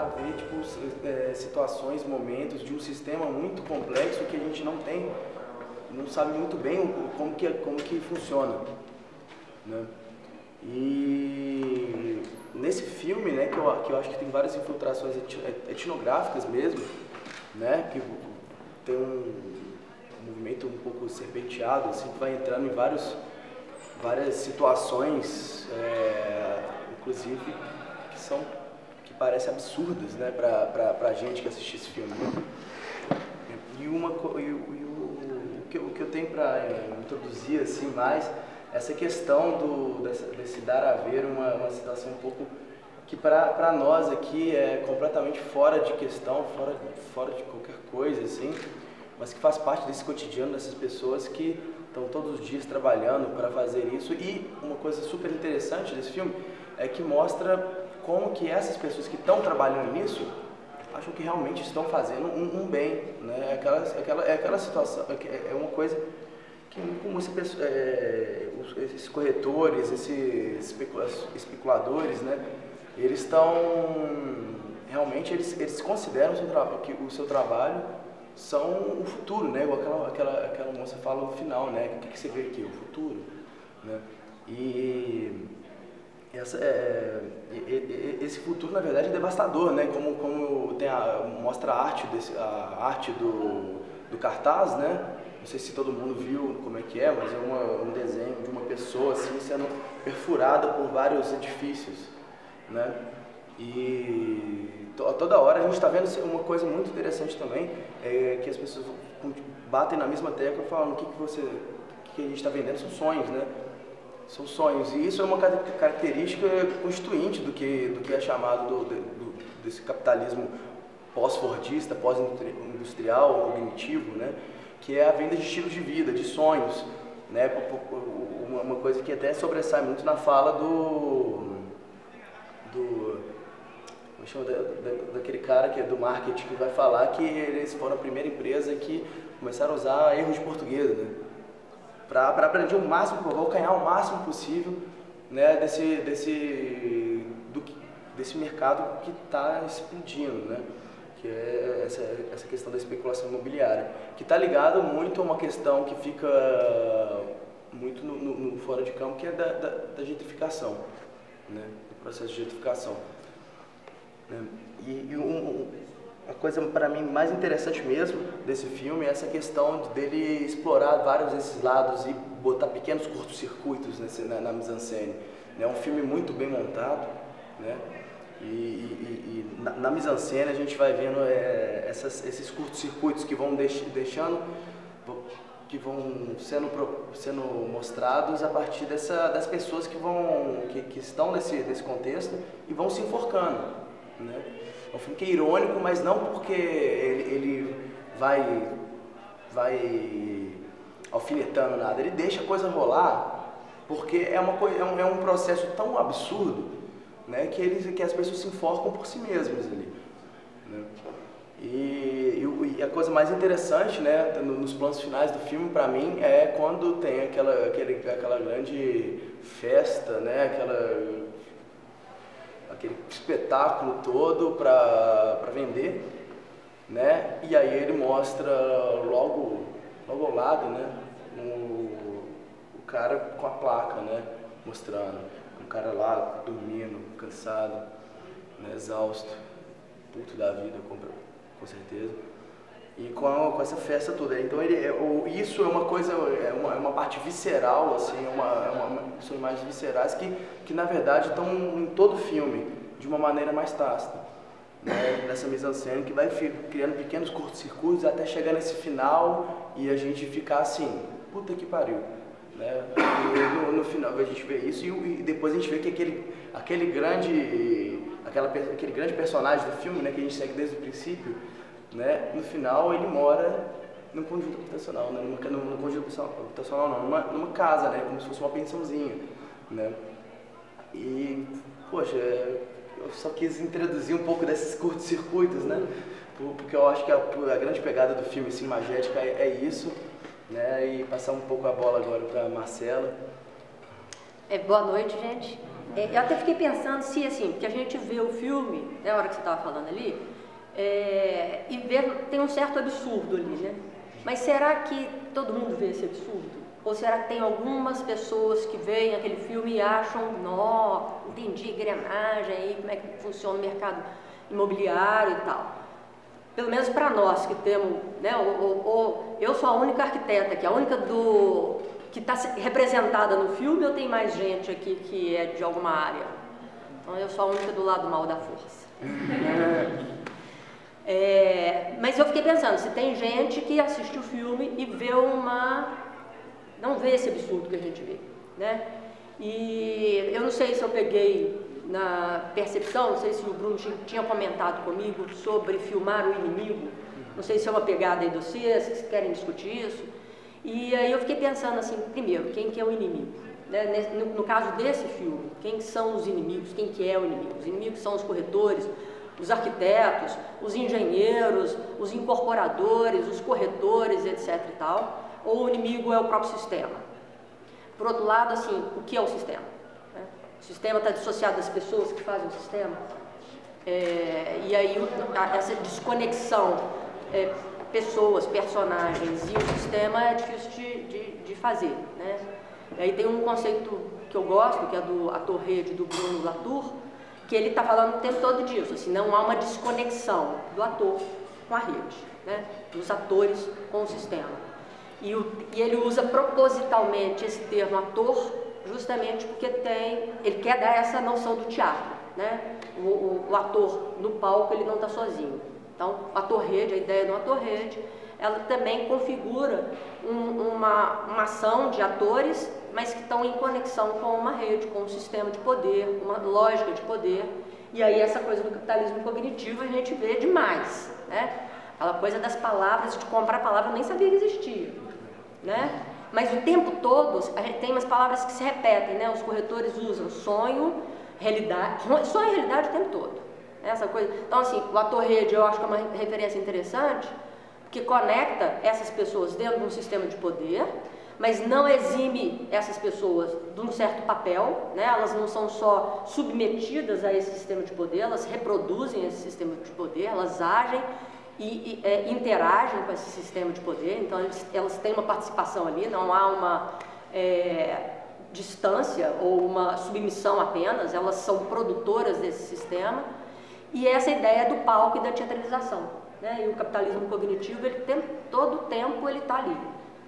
a ver tipo, situações, momentos de um sistema muito complexo que a gente não sabe muito bem como que funciona, né? E nesse filme, né, que eu acho que tem várias infiltrações etnográficas mesmo, né, que tem um movimento um pouco serpenteado, assim, que vai entrando em várias situações, inclusive, que parecem absurdas, né, pra gente que assiste esse filme. E o que eu tenho para introduzir assim mais, essa questão desse dar a ver uma situação um pouco que para nós aqui é completamente fora de questão, fora de qualquer coisa, assim, mas que faz parte desse cotidiano dessas pessoas que estão todos os dias trabalhando para fazer isso. E uma coisa super interessante desse filme é que mostra como que essas pessoas que estão trabalhando nisso acham que realmente estão fazendo um bem, né? Aquela situação, é uma coisa que como esses corretores, esses especuladores, né? Eles estão realmente eles consideram que o seu trabalho são o futuro, né? Igual aquela moça fala no final, né? O que você vê aqui? O futuro, né? E esse futuro, na verdade, é devastador, né? Como mostra a arte do cartaz, né? Não sei se todo mundo viu como é que é, mas é um desenho de uma pessoa assim sendo perfurada por vários edifícios, né? E toda hora a gente está vendo uma coisa muito interessante também, que as pessoas batem na mesma tecla falando que a gente está vendendo são sonhos, né? São sonhos, e isso é uma característica constituinte do que é chamado desse capitalismo pós-fordista, pós-industrial, cognitivo, né? Que é a venda de estilos de vida, de sonhos, né? Uma coisa que até sobressai muito na fala daquele cara que é do marketing, que vai falar que eles foram a primeira empresa que começaram a usar erros de português, né? Para aprender o máximo, para ganhar o máximo possível, né, desse mercado que está explodindo, né, que é essa questão da especulação imobiliária, que está ligado muito a uma questão que fica muito no fora de campo, que é da gentrificação, né, do processo de gentrificação. A coisa para mim mais interessante mesmo desse filme é essa questão dele explorar vários desses lados e botar pequenos curtos-circuitos na mise-en-scène. É um filme muito bem montado, né? E na mise-en-scène a gente vai vendo esses curtos-circuitos que vão sendo mostrados a partir das pessoas que estão nesse contexto e vão se enforcando, né? É um filme que é irônico, mas não porque ele vai alfinetando nada. Ele deixa a coisa rolar porque é um processo tão absurdo, né, que as pessoas se enforcam por si mesmas ali, né? E a coisa mais interessante, né, nos planos finais do filme, para mim, é quando tem aquela grande festa, né, aquele espetáculo todo para vender, né? E aí ele mostra logo ao lado, né, o cara com a placa, né, mostrando um cara lá dormindo, cansado, né, exausto, puto da vida, com certeza, e com essa festa toda. Então isso é uma coisa, é uma parte visceral, assim, são imagens viscerais que na verdade estão em todo o filme, de uma maneira mais tácita, né? Nessa mise-en-scène que vai criando pequenos curtos-circuitos até chegar nesse final e a gente ficar assim, puta que pariu, né? E no final a gente vê isso e depois a gente vê que aquele grande personagem do filme, né, que a gente segue desde o princípio, né, no final ele mora num conjunto habitacional, né, num conjunto habitacional não, numa casa, né, como se fosse uma pensãozinha, né, e, poxa, eu só quis introduzir um pouco desses curtos-circuitos, né, porque eu acho que a grande pegada do filme, assim, magética é isso, né, e passar um pouco a bola agora para Marcela. Boa noite, gente. Eu até fiquei pensando se, assim, porque a gente vê o filme, na hora que você estava falando ali, e vê, tem um certo absurdo ali, né? Mas será que todo mundo vê esse absurdo? Ou será que tem algumas pessoas que veem aquele filme e acham, nó, entendi, engrenagem aí, como é que funciona o mercado imobiliário e tal? Pelo menos para nós que temos, né? Eu sou a única arquiteta aqui, a única que está representada no filme, ou tem mais gente aqui que é de alguma área? Então eu sou a única do lado mal da força. Mas eu fiquei pensando, se tem gente que assiste o filme e vê não vê esse absurdo que a gente vê, né? E eu não sei se eu peguei na percepção, não sei se o Bruno tinha comentado comigo sobre filmar o inimigo, não sei se é uma pegada aí de vocês, que querem discutir isso. E aí eu fiquei pensando assim, primeiro, quem que é o inimigo? Né? No caso desse filme, quem são os inimigos? Quem que é o inimigo? Os inimigos são os corretores, os arquitetos, os engenheiros, os incorporadores, os corretores, etc. e tal, ou o inimigo é o próprio sistema? Por outro lado, assim, o que é o sistema? O sistema está dissociado das pessoas que fazem o sistema? E aí essa desconexão, pessoas, personagens e o sistema é difícil de fazer, né? E aí tem um conceito que eu gosto, que é do ator-rede do Bruno Latour, que ele está falando o tempo todo disso, assim, não há uma desconexão do ator com a rede, né? Dos atores com o sistema. E ele usa propositalmente esse termo ator, justamente porque ele quer dar essa noção do teatro, né? O ator no palco, ele não está sozinho. Então, o ator-rede, a ideia do ator-rede, ela também configura uma ação de atores, mas que estão em conexão com uma rede, com um sistema de poder, uma lógica de poder. E aí essa coisa do capitalismo cognitivo a gente vê demais, né? Aquela coisa das palavras, de comprar palavra, eu nem sabia que existia, né? Mas o tempo todo, a gente tem umas palavras que se repetem, né? Os corretores usam sonho, realidade, sonho e realidade o tempo todo. Essa coisa. Então, assim, o ator-rede eu acho que é uma referência interessante, porque conecta essas pessoas dentro de um sistema de poder, mas não exime essas pessoas de um certo papel, né? Elas não são só submetidas a esse sistema de poder, elas reproduzem esse sistema de poder, elas agem e interagem com esse sistema de poder, então elas têm uma participação ali, não há uma distância ou uma submissão apenas, elas são produtoras desse sistema. E essa ideia do palco e da teatralização, né? E o capitalismo cognitivo, ele todo o tempo ele está ali,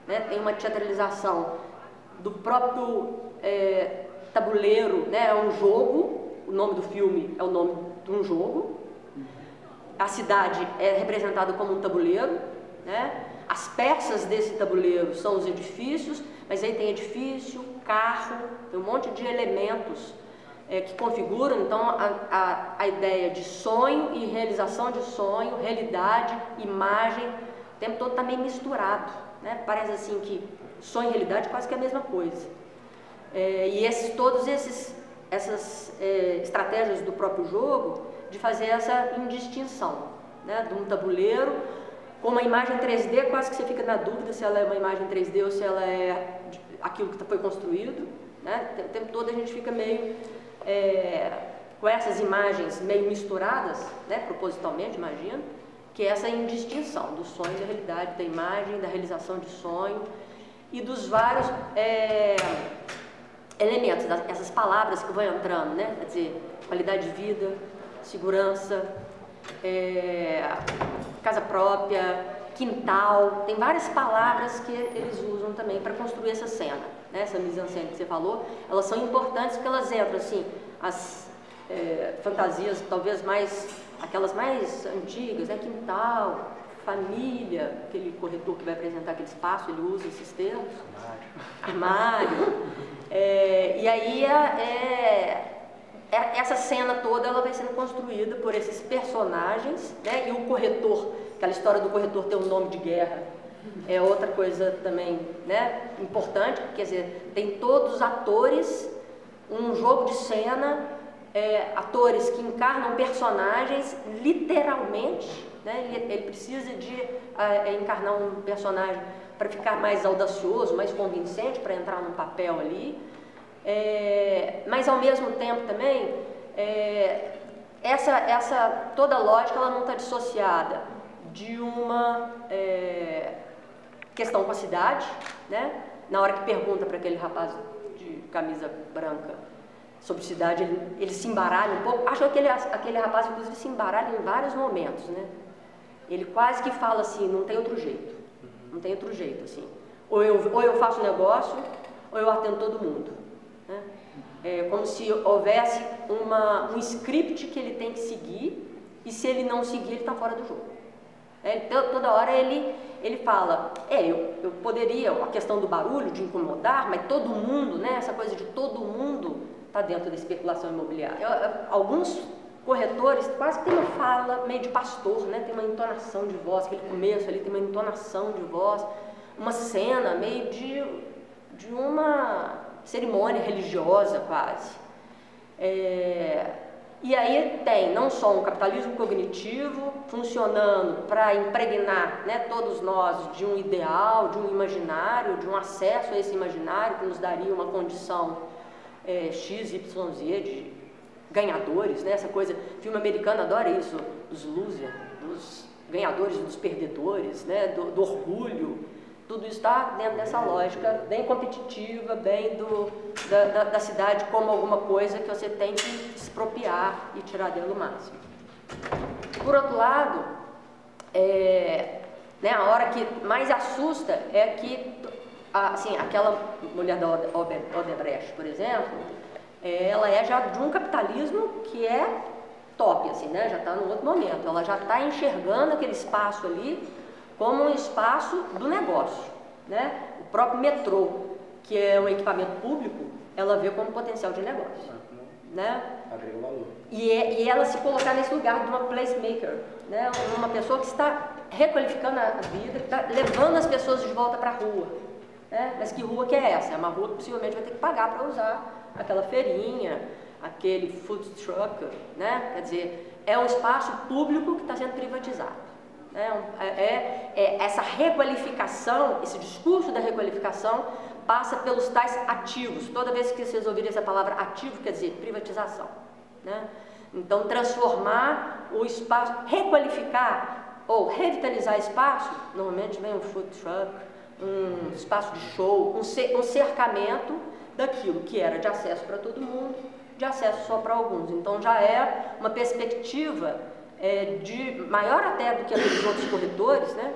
né? Tem uma teatralização do próprio tabuleiro, né? É um jogo, o nome do filme é o nome de um jogo. A cidade é representada como um tabuleiro, né? As peças desse tabuleiro são os edifícios, mas aí tem edifício, carro, tem um monte de elementos que configuram, então, a ideia de sonho e realização de sonho, realidade, imagem, o tempo todo está meio misturado, né? Parece assim que sonho e realidade quase que é a mesma coisa. E todas essas estratégias do próprio jogo de fazer essa indistinção, né? De um tabuleiro com uma imagem 3D, quase que você fica na dúvida se ela é uma imagem 3D ou se ela é aquilo que foi construído, né? O tempo todo a gente fica meio com essas imagens meio misturadas, né? Propositalmente, imagino, que é essa indistinção do sonho e da realidade, da imagem, da realização de sonho e dos vários elementos, essas palavras que vão entrando, né? Quer dizer, qualidade de vida, segurança, casa própria, quintal, tem várias palavras que eles usam também para construir essa cena, né? Essa mise-en-scène que você falou, elas são importantes porque elas entram assim, as fantasias talvez aquelas mais antigas, né? Quintal, família, aquele corretor que vai apresentar aquele espaço, ele usa esses termos, armário, e aí essa cena toda ela vai sendo construída por esses personagens, né? E o corretor, aquela história do corretor ter um nome de guerra, é outra coisa também, né? Importante, quer dizer, tem todos os atores, um jogo de cena, atores que encarnam personagens literalmente, né? Ele precisa de encarnar um personagem para ficar mais audacioso, mais convincente, para entrar num papel ali. Mas ao mesmo tempo também, toda lógica ela não está dissociada de uma questão com a cidade, né? Na hora que pergunta para aquele rapaz de camisa branca sobre cidade, ele se embaralha um pouco. Acho que aquele rapaz, inclusive, se embaralha em vários momentos, né? Ele quase que fala assim, não tem outro jeito. Não tem outro jeito, assim. Ou eu faço negócio, ou eu atendo todo mundo. Né? É como se houvesse um script que ele tem que seguir, e se ele não seguir, ele está fora do jogo. Toda hora ele fala, eu poderia, a questão do barulho, de incomodar, mas todo mundo, né, essa coisa de todo mundo está dentro da especulação imobiliária. Alguns corretores quase tem uma fala meio de pastor, né, tem uma entonação de voz, aquele começo ali tem uma entonação de voz, uma cena meio de uma cerimônia religiosa quase. E aí tem não só um capitalismo cognitivo funcionando para impregnar, né, todos nós de um ideal, de um imaginário, de um acesso a esse imaginário que nos daria uma condição X, Y, Z de ganhadores, né, essa coisa, filme americano adora isso, dos losers, dos ganhadores, dos perdedores, né, do orgulho, tudo isso está dentro dessa lógica bem competitiva, bem da cidade como alguma coisa que você tem que expropriar e tirar dela o máximo. Por outro lado, né, a hora que mais assusta é que, assim, aquela mulher da Odebrecht, por exemplo, ela é já de um capitalismo que é top, assim, né, já está num outro momento, ela já está enxergando aquele espaço ali como um espaço do negócio, né? O próprio metrô, que é um equipamento público, ela vê como potencial de negócio, né? Agrega valor. E ela se colocar nesse lugar de uma placemaker, né? Uma pessoa que está requalificando a vida, que está levando as pessoas de volta para a rua, né? Mas que rua que é essa? É uma rua que possivelmente vai ter que pagar para usar aquela feirinha, aquele food truck, né? Quer dizer, é um espaço público que está sendo privatizado. Essa requalificação, esse discurso da requalificação passa pelos tais ativos. Toda vez que vocês ouvirem essa palavra ativo, quer dizer privatização, né? Então, transformar o espaço, requalificar ou revitalizar espaço, normalmente vem um food truck, um espaço de show, um cercamento daquilo que era de acesso para todo mundo, de acesso só para alguns. Então, já é uma perspectiva maior até do que a dos outros corretores, né,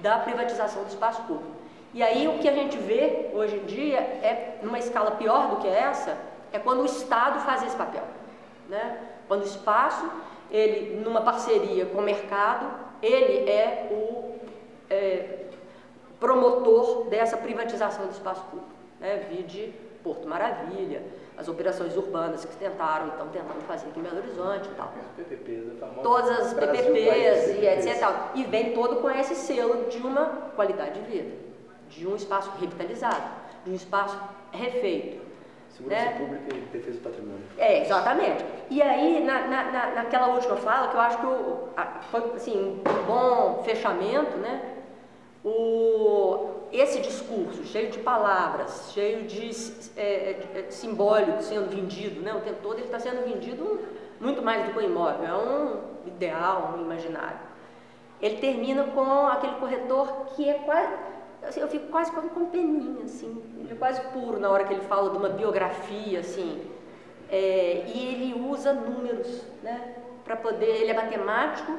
da privatização do espaço público. E aí o que a gente vê hoje em dia numa escala pior do que essa, é quando o Estado faz esse papel, né? Quando o espaço, ele, numa parceria com o mercado, ele é o promotor dessa privatização do espaço público, né? Vide Porto Maravilha, as operações urbanas que estão tentando fazer aqui em Belo Horizonte e tal. Todas as PPPs e etc. E vem todo com esse selo de uma qualidade de vida, de um espaço revitalizado, de um espaço refeito. Segurança pública e defesa do patrimônio. Exatamente. E aí, naquela última fala, que eu acho que foi assim, um bom fechamento, né? Esse discurso cheio de palavras, cheio de simbólico sendo vendido, né? O tempo todo ele está sendo vendido muito mais do que um imóvel, é um ideal, um imaginário. Ele termina com aquele corretor que é quase, assim, eu fico quase com peninha, assim, ele é quase puro na hora que ele fala de uma biografia, assim, e ele usa números, né? Para poder, ele é matemático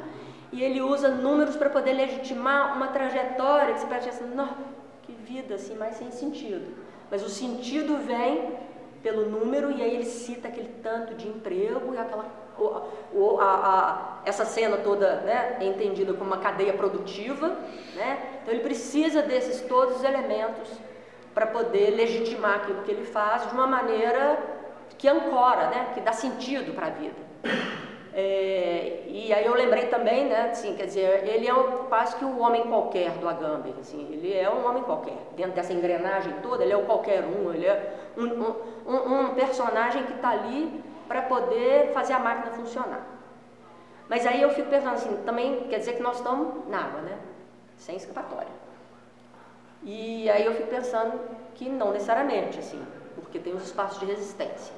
e ele usa números para poder legitimar uma trajetória que você pode dizer assim, não, que vida assim, mais sem sentido. Mas o sentido vem pelo número e aí ele cita aquele tanto de emprego e essa cena toda, né, é entendida como uma cadeia produtiva, né? Então ele precisa desses todos os elementos para poder legitimar aquilo que ele faz de uma maneira que ancora, né, que dá sentido para a vida. E aí eu lembrei também, né, assim, quer dizer, ele é quase que um homem qualquer do Agamben, assim, ele é um homem qualquer, dentro dessa engrenagem toda, ele é o qualquer um, ele é um personagem que está ali para poder fazer a máquina funcionar. Mas aí eu fico pensando assim, também quer dizer que nós estamos na água, né, sem escapatória. E aí eu fico pensando que não necessariamente, assim, porque tem os espaços de resistência.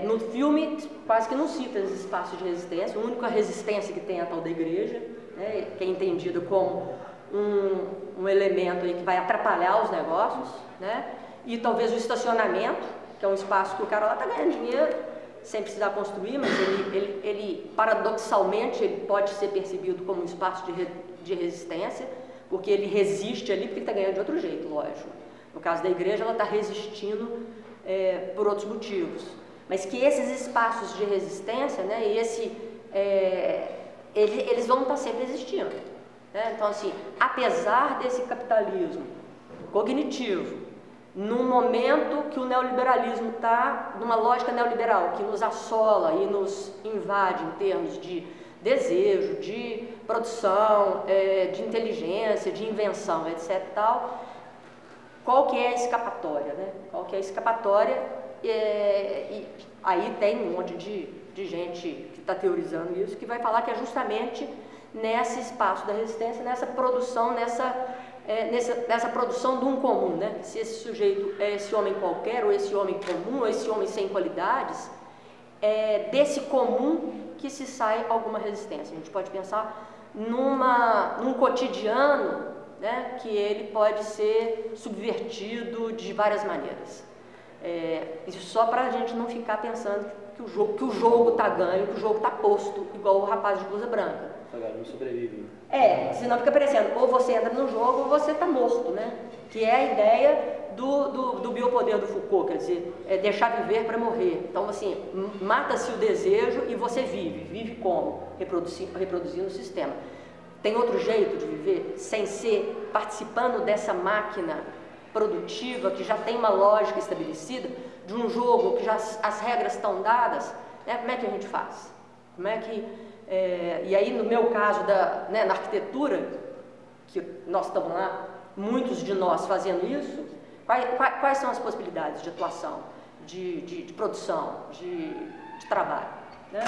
No filme, quase que não cita esses espaços de resistência, a única resistência que tem é a tal da igreja, né, que é entendida como um elemento aí que vai atrapalhar os negócios, né, e talvez o estacionamento, que é um espaço que o cara lá está ganhando dinheiro, sem precisar construir, mas ele paradoxalmente, ele pode ser percebido como um espaço de resistência, porque ele resiste ali porque ele está ganhando de outro jeito, lógico. No caso da igreja, ela está resistindo por outros motivos. Mas que esses espaços de resistência, né, eles vão estar sempre existindo. Né? Então, assim, apesar desse capitalismo cognitivo, num momento que o neoliberalismo está numa lógica neoliberal, que nos assola e nos invade em termos de desejo, de produção, de inteligência, de invenção, etc. Tal, qual que é a escapatória? Né? Qual que é a escapatória? E aí tem um monte de gente que está teorizando isso, que vai falar que é justamente nesse espaço da resistência, nessa produção, nessa produção de um comum, né? Se esse sujeito é esse homem qualquer, ou esse homem comum, ou esse homem sem qualidades, é desse comum que se sai alguma resistência. A gente pode pensar num cotidiano, né, que ele pode ser subvertido de várias maneiras. Isso só para a gente não ficar pensando que o jogo está ganho, que o jogo está posto, igual o rapaz de blusa branca. Não sobrevive. Senão fica parecendo, ou você entra no jogo ou você está morto, né? Que é a ideia do biopoder do Foucault, quer dizer, deixar viver para morrer. Então, assim, mata-se o desejo e você vive. Vive como? Reproduzindo o sistema. Tem outro jeito de viver sem ser participando dessa máquina produtiva que já tem uma lógica estabelecida, de um jogo que já as regras estão dadas, né? Como é que a gente faz? Como é que... e aí, no meu caso, na arquitetura, que nós estamos lá, muitos de nós fazendo isso, quais são as possibilidades de atuação, de produção, de trabalho? Né?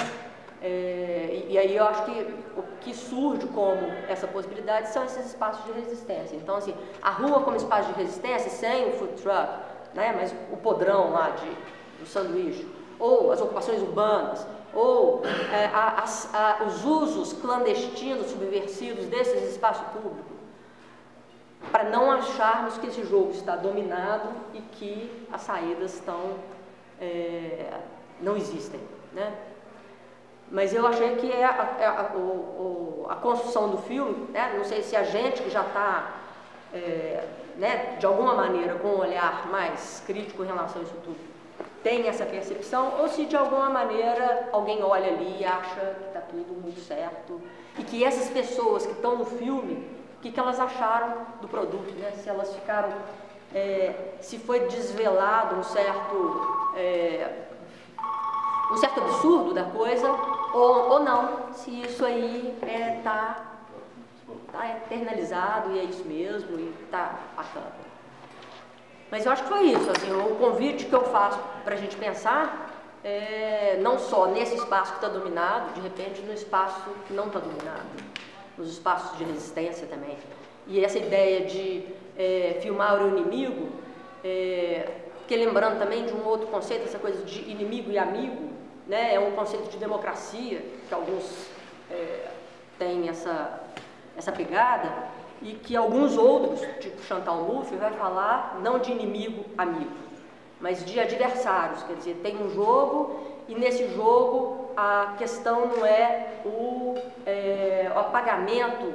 E aí eu acho que o que surge como essa possibilidade são esses espaços de resistência. Então, assim, a rua como espaço de resistência, sem o food truck, né? Mas o podrão lá do sanduíche, ou as ocupações urbanas, ou os usos clandestinos, subversivos desses espaços públicos, para não acharmos que esse jogo está dominado e que as saídas não existem, né? Mas eu achei que a construção do filme, né? Não sei se a gente que já está, né, de alguma maneira, com um olhar mais crítico em relação a isso tudo, tem essa percepção, ou se de alguma maneira alguém olha ali e acha que está tudo muito certo, e que essas pessoas que estão no filme, o que elas acharam do produto, né? Se elas ficaram, se foi desvelado um certo absurdo da coisa, ou não, se isso aí está eternalizado e é isso mesmo, e está bacana. Mas eu acho que foi isso, assim, o convite que eu faço para a gente pensar, não só nesse espaço que está dominado, de repente no espaço que não está dominado, nos espaços de resistência também. E essa ideia de filmar o inimigo, porque lembrando também de um outro conceito, essa coisa de inimigo e amigo, né, é um conceito de democracia, que alguns têm essa pegada, e que alguns outros, tipo Chantal Mouffe, vai falar não de inimigo-amigo, mas de adversários, quer dizer, tem um jogo e nesse jogo a questão não é o apagamento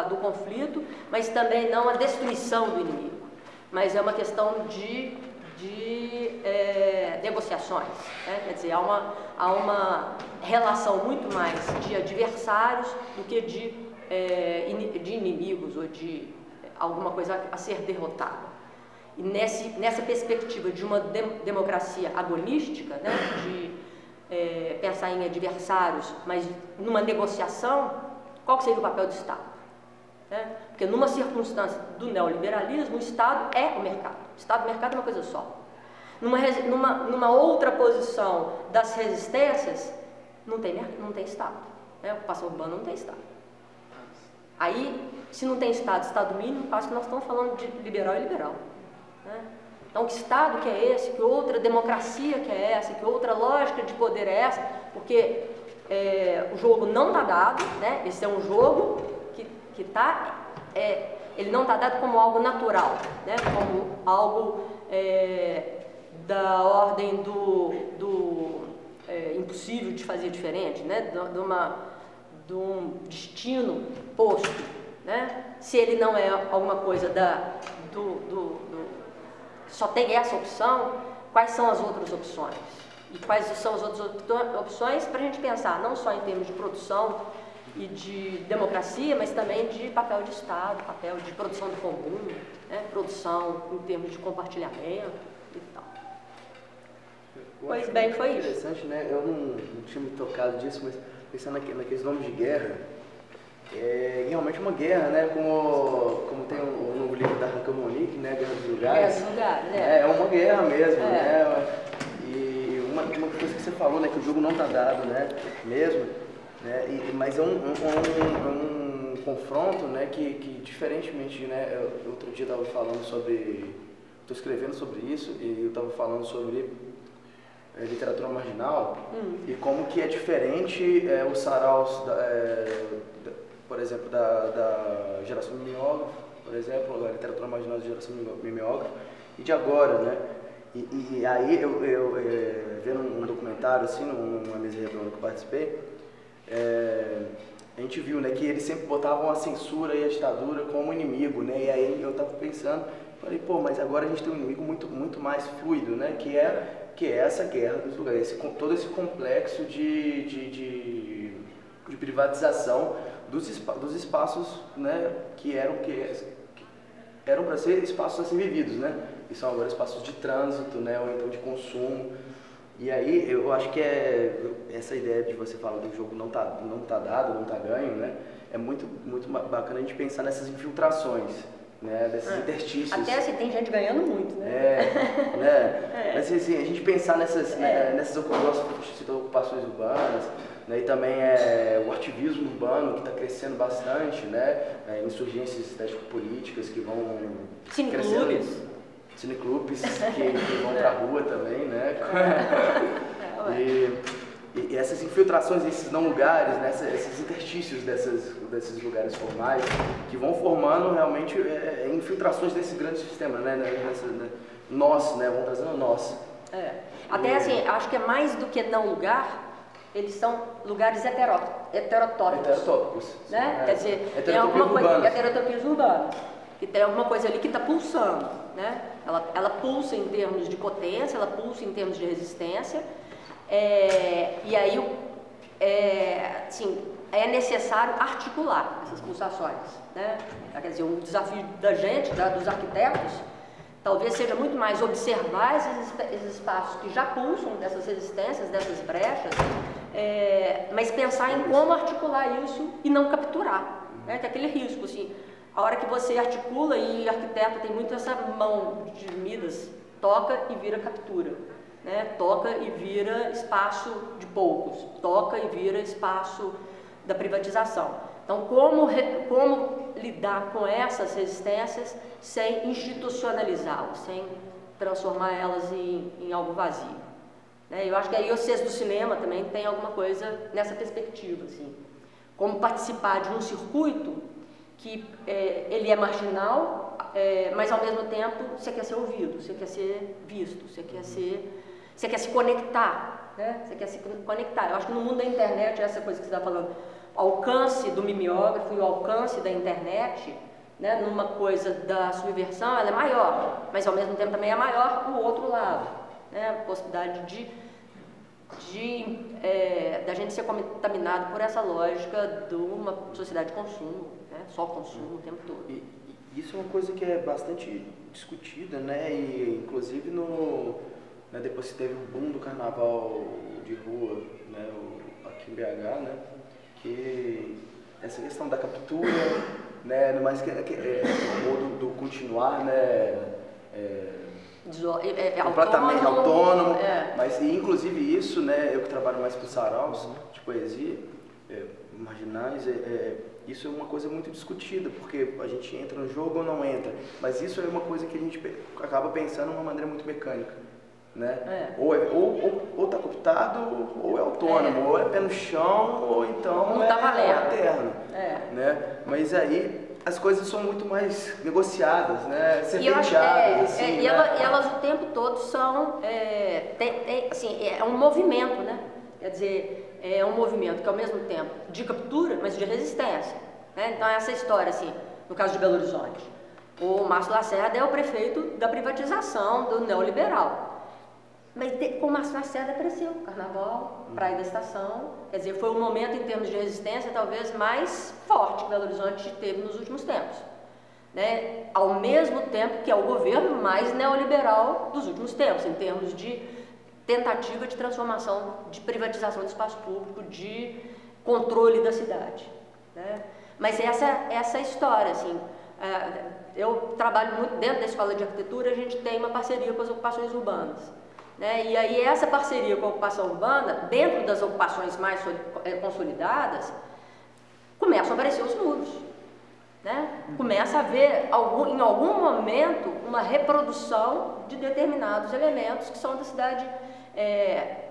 do conflito, mas também não a destruição do inimigo, mas é uma questão de negociações, né? Quer dizer, há uma relação muito mais de adversários do que de inimigos ou de alguma coisa a ser derrotada. E nessa perspectiva de uma democracia agonística, né, de pensar em adversários, mas numa negociação, qual que seria o papel do Estado? Né? Porque numa circunstância do neoliberalismo, o Estado é o mercado. O Estado e o mercado é uma coisa só. Numa outra posição das resistências, não tem Estado. Né? A ocupação urbana não tem Estado. Aí, se não tem Estado mínimo, acho que nós estamos falando de liberal e liberal. Né? Então, que Estado que é esse? Que outra democracia que é essa? Que outra lógica de poder é essa? Porque o jogo não está dado, né? Esse é um jogo que tá, ele não está dado como algo natural, né? Como algo da ordem do impossível de fazer diferente, né? De um destino posto, né? Se ele não é alguma coisa só tem essa opção, quais são as outras opções? E quais são as outras opções para a gente pensar, não só em termos de produção e de democracia, mas também de papel de Estado, papel de produção do comum, né? Produção em termos de compartilhamento e tal. Pois bem, foi isso. Interessante, né? Eu não tinha me tocado disso, mas pensando naqueles nomes de guerra, realmente uma guerra, né? Como tem o novo livro da Raquel Monique, né? Guerra dos Lugares. Guerra dos Lugares, né? É uma guerra mesmo, né? E uma coisa que você falou, né? Que o jogo não está dado, né? Mesmo, né? Mas é um confronto, né? Que diferentemente, né? Outro dia eu estava falando sobre... Estou escrevendo sobre isso e eu estava falando sobre literatura marginal e como que é diferente os saraus, por exemplo, da geração mimeógrafa, por exemplo, a literatura marginal da geração mimeógrafa e de agora, né? E aí eu vendo um documentário assim, numa mesa redonda que eu participei, a gente viu, né, que eles sempre botavam a censura e a ditadura como inimigo, né? E aí eu estava pensando, falei, pô, mas agora a gente tem um inimigo muito mais fluido, né? Que é essa guerra dos lugares, todo esse complexo de privatização dos espaços, né? Que eram para ser espaços assim vividos, né? E são agora espaços de trânsito, né? Ou então de consumo. E aí eu acho que essa ideia de você falar do jogo não tá dado, não tá ganho, né? É muito bacana a gente pensar nessas infiltrações, né? Desses interstícios. Até assim, tem gente ganhando muito, né? Mas assim, a gente pensar nessas ocupações urbanas, né? E também o ativismo urbano que está crescendo bastante, né? Insurgências estético-políticas que vão crescendo. Cineclubes que vão pra rua também, né? E essas infiltrações, esses não lugares, né? Esses interstícios desses lugares formais que vão formando realmente infiltrações desse grande sistema, né? Nós, né? Vão trazendo nós. Até assim, acho que é mais do que não lugar, eles são lugares heterotópicos. Heterotópicos. Né? Quer dizer, tem alguma coisa, heterotopias urbanas, que tem alguma coisa ali que está pulsando, né? Ela pulsa em termos de potência, ela pulsa em termos de resistência, e aí assim, é necessário articular essas pulsações, né? Quer dizer, o desafio da gente, dos arquitetos, talvez seja muito mais observar esses espaços que já pulsam dessas resistências, dessas brechas, mas pensar em como articular isso e não capturar, né? Que é aquele risco, assim, a hora que você articula, e arquiteto tem muito essa mão de Midas, toca e vira captura, né? Toca e vira espaço de poucos, toca e vira espaço da privatização. Então, como lidar com essas resistências sem institucionalizá-las, sem transformar elas em algo vazio, né? Eu acho que aí o CES do cinema também tem alguma coisa nessa perspectiva, assim, como participar de um circuito que ele é marginal, mas ao mesmo tempo você quer ser ouvido, você quer ser visto, você quer se conectar, né? Você quer se conectar. Eu acho que no mundo da internet, essa coisa que você está falando, o alcance do mimeógrafo e o alcance da internet, né, numa coisa da subversão, ela é maior, mas ao mesmo tempo também é maior o outro lado, né? A possibilidade da gente ser contaminado por essa lógica de uma sociedade de consumo, né? Só consumo o tempo todo. E isso é uma coisa que é bastante discutida, né? E inclusive né, depois que teve o boom do carnaval de rua, né, aqui em BH, né? Que essa questão da captura, né? Mas do continuar, né? Completamente autônomo, mas inclusive isso, né, eu que trabalho mais com saraus de poesia, marginais, isso é uma coisa muito discutida, porque a gente entra no jogo ou não entra, mas isso é uma coisa que a gente acaba pensando de uma maneira muito mecânica, né? Ou tá cooptado, ou é autônomo, ou é pé no chão, ou então não tá valendo. alterno, né? Mas aí as coisas são muito mais negociadas, né? Serpenteadas, assim, e elas o tempo todo são, assim, é um movimento, né? Quer dizer, é um movimento que ao mesmo tempo de captura, mas de resistência, né? Então essa história, assim, no caso de Belo Horizonte, o Márcio Lacerda é o prefeito da privatização, do neoliberal. Mas com o Márcio Lacerda cresceu, Carnaval, Praia da Estação, quer dizer, foi um momento em termos de resistência talvez mais forte que Belo Horizonte teve nos últimos tempos, né? Ao mesmo tempo que é o governo mais neoliberal dos últimos tempos, em termos de tentativa de transformação, de privatização do espaço público, de controle da cidade, né? Mas essa história, assim, eu trabalho muito dentro da Escola de Arquitetura, a gente tem uma parceria com as ocupações urbanas, né? E aí essa parceria com a ocupação urbana, dentro das ocupações mais consolidadas, começam a aparecer os muros, né? Começa a haver, em algum momento, uma reprodução de determinados elementos que são da cidade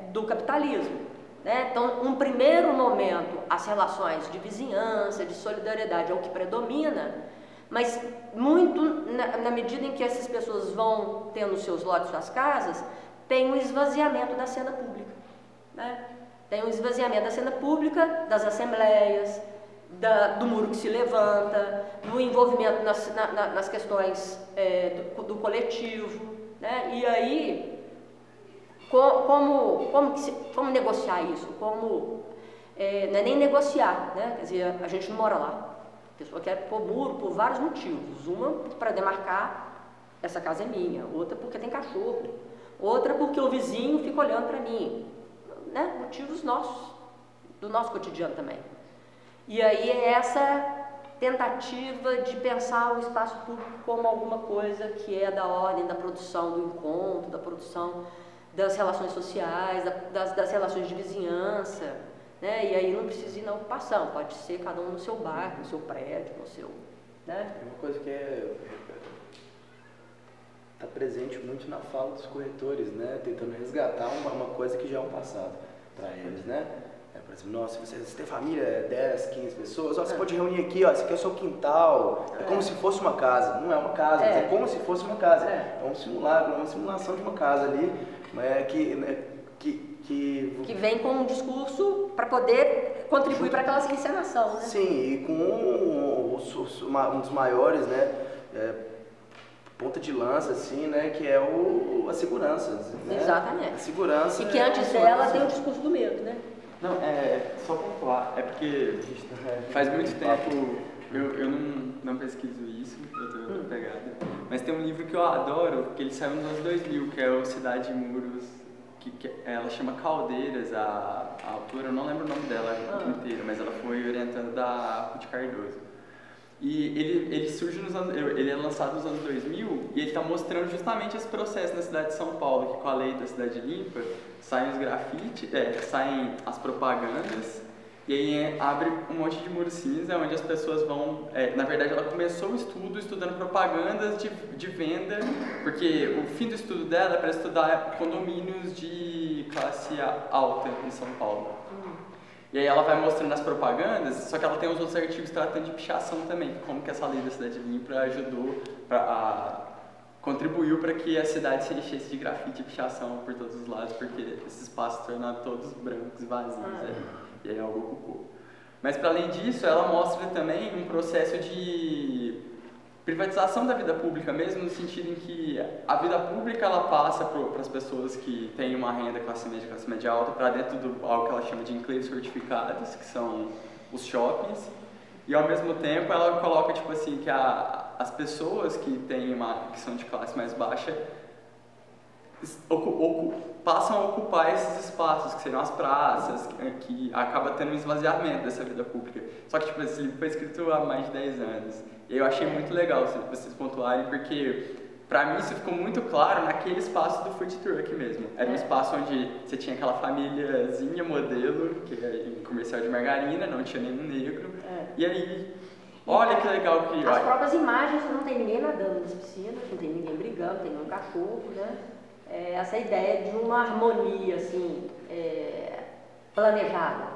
do capitalismo, né? Então, um primeiro momento, as relações de vizinhança, de solidariedade é o que predomina, mas muito na medida em que essas pessoas vão tendo seus lotes, suas casas, tem um esvaziamento da cena pública, né? Tem um esvaziamento da cena pública, das assembleias, do muro que se levanta, do envolvimento nas questões do coletivo, né? E aí, como negociar isso? Não é nem negociar, né? Quer dizer, a gente não mora lá. A pessoa quer pôr muro por vários motivos. Uma, para demarcar, essa casa é minha. Outra, porque tem cachorro. Outra, porque o vizinho fica olhando para mim, né? Motivos nossos, do nosso cotidiano também. E aí é essa tentativa de pensar o espaço público como alguma coisa que é da ordem da produção do encontro, da produção das relações sociais, das relações de vizinhança, né? E aí não precisa ir na ocupação, pode ser cada um no seu bairro, no seu prédio, no seu... Né? É uma coisa que está presente muito na fala dos corretores, né? Tentando resgatar uma coisa que já é um passado para eles, né? Por exemplo, nossa, você tem família, 10, 15 pessoas, você pode reunir aqui, esse aqui é o seu quintal, é como se fosse uma casa, não é uma casa, mas é como se fosse uma casa, é um simulacro, uma simulação de uma casa ali, que vem com um discurso para poder contribuir para aquela encenação, né? Sim, e com um dos maiores, né, ponta de lança, assim, né, que é a segurança. Né? Exatamente. A segurança. E que antes dela tem o discurso do medo, né? Não, só pontuar, é porque faz muito tempo eu não pesquiso isso, eu tô pegada, mas tem um livro que eu adoro, que ele saiu nos anos 2000, que é o Cidade de Muros, que ela chama Caldeiras, a autora, eu não lembro o nome dela inteiro, mas ela foi orientada da Ruth Cardoso. E ele surge ele é lançado nos anos 2000 e ele está mostrando justamente esse processo na cidade de São Paulo, que com a lei da cidade limpa saem os grafites, saem as propagandas e aí abre um monte de muro cinza onde as pessoas vão, na verdade ela começou o estudo estudando propagandas de venda, porque o fim do estudo dela é para estudar condomínios de classe alta em São Paulo. E aí ela vai mostrando as propagandas, só que ela tem os outros artigos tratando de pichação também, como que essa lei da cidade limpa ajudou, contribuiu para que a cidade se enchesse de grafite e pichação por todos os lados, porque esses espaços se tornaram todos brancos e vazios, e aí algo ocupou. Mas para além disso, ela mostra também um processo de privatização da vida pública mesmo, no sentido em que a vida pública ela passa para as pessoas que têm uma renda classe média alta, para dentro do algo que ela chama de enclaves fortificados, que são os shoppings, e ao mesmo tempo ela coloca tipo assim que as pessoas que são de classe mais baixa passam a ocupar esses espaços, que seriam as praças, que acaba tendo um esvaziamento dessa vida pública. Só que tipo, esse livro foi escrito há mais de 10 anos. E eu achei muito legal vocês pontuarem, porque pra mim isso ficou muito claro naquele espaço do food truck mesmo. Era um espaço onde você tinha aquela famíliazinha modelo, que é comercial de margarina, não tinha nenhum negro. E aí, olha que legal que... As próprias imagens, não tem ninguém nadando nas piscinas, não tem ninguém brigando, não tem nenhum cachorro, né? Essa ideia de uma harmonia, assim, planejada.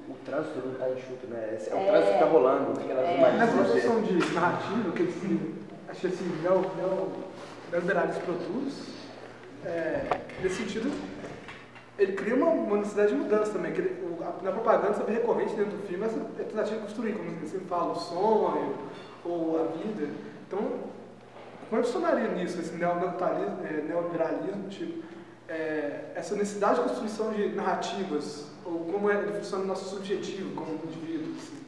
O trânsito não está enxuto, né? É o trânsito que está rolando. Na produção de narrativa, que eles acho assim, neoliberais produz, nesse sentido, ele cria uma necessidade de mudança também. Que na propaganda, sabe, recorrente dentro do filme, essa tentativa de construir, como você fala, o sonho ou a vida. Então, como é que funcionaria nisso, esse neoliberalismo, tipo, essa necessidade de construção de narrativas, ou como ele funciona no nosso subjetivo como indivíduo? Assim?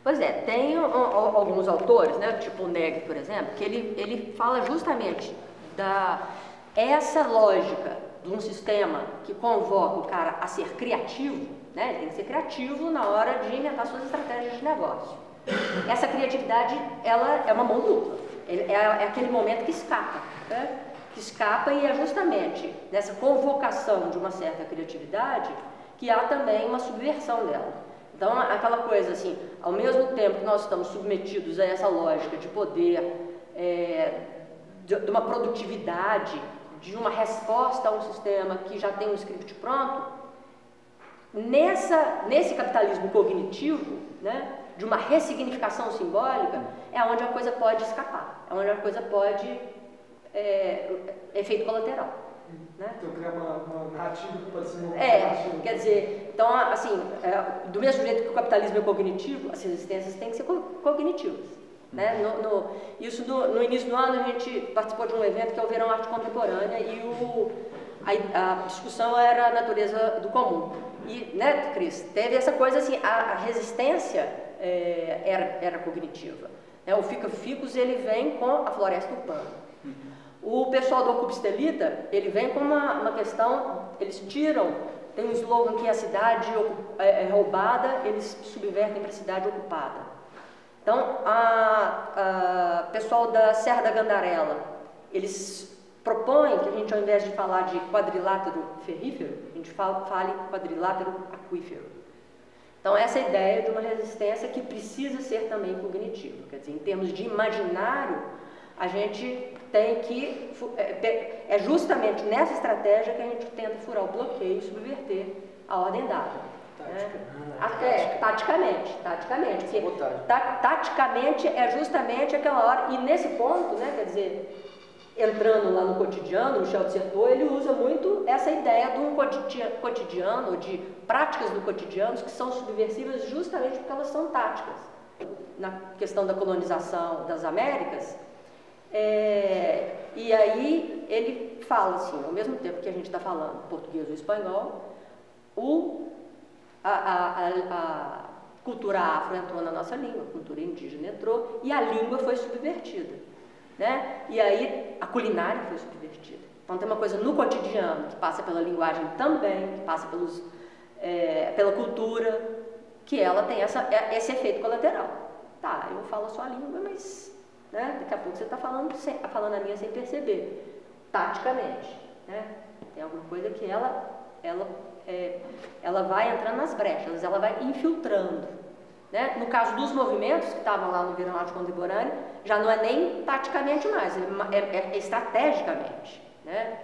Pois é, tem alguns autores, né, tipo o Negri, por exemplo, que ele fala justamente essa lógica de um sistema que convoca o cara a ser criativo, né, ele tem que ser criativo na hora de inventar suas estratégias de negócio. Essa criatividade, ela é uma mão dupla, é aquele momento que escapa, né? Que escapa, e é justamente nessa convocação de uma certa criatividade que há também uma subversão dela. Então, aquela coisa assim, ao mesmo tempo que nós estamos submetidos a essa lógica de poder, de uma produtividade, de uma resposta a um sistema que já tem um script pronto, nesse capitalismo cognitivo, né, de uma ressignificação simbólica, é onde a coisa pode escapar, é onde a coisa pode... efeito colateral, né? Então criar uma narrativa que pode ser uma narrativa. Quer dizer, então assim, do mesmo jeito que o capitalismo é cognitivo, as resistências têm que ser cognitivas, né? Isso no início do ano a gente participou de um evento que é o Verão Arte Contemporânea e a discussão era a natureza do comum. E, né, Cris, teve essa coisa assim, a resistência era cognitiva. O Fica-Ficus, ele vem com a floresta urbana. O pessoal do Ocupa Estelita, ele vem com uma questão, eles tiram, tem um slogan que a cidade é roubada, eles subvertem para a cidade ocupada. Então, o pessoal da Serra da Gandarela, eles propõem que a gente, ao invés de falar de quadrilátero ferrífero, a gente fale quadrilátero aquífero. Então, essa ideia de uma resistência que precisa ser também cognitiva, quer dizer, em termos de imaginário, a gente tem que... É justamente nessa estratégia que a gente tenta furar o bloqueio e subverter a ordem dada. Taticamente. Porque taticamente é justamente aquela hora, e nesse ponto, né, quer dizer, entrando lá no cotidiano, o Michel de Certeau, ele usa muito essa ideia de um cotidiano, de práticas do cotidiano que são subversivas justamente porque elas são táticas. Na questão da colonização das Américas, e aí ele fala assim, ao mesmo tempo que a gente está falando português ou espanhol, a cultura afro entrou na nossa língua, a cultura indígena entrou e a língua foi subvertida, né? E aí a culinária foi subvertida. Então tem uma coisa no cotidiano que passa pela linguagem também, que passa pela cultura, que ela tem esse efeito colateral. Tá, eu falo a sua língua, mas... né? Daqui a pouco você está falando a minha sem perceber, taticamente, né? Tem alguma coisa que ela vai entrando nas brechas, ela vai infiltrando, né? No caso dos movimentos que estavam lá no Verão Arte Contemporânea, já não é nem taticamente mais, é estrategicamente, né?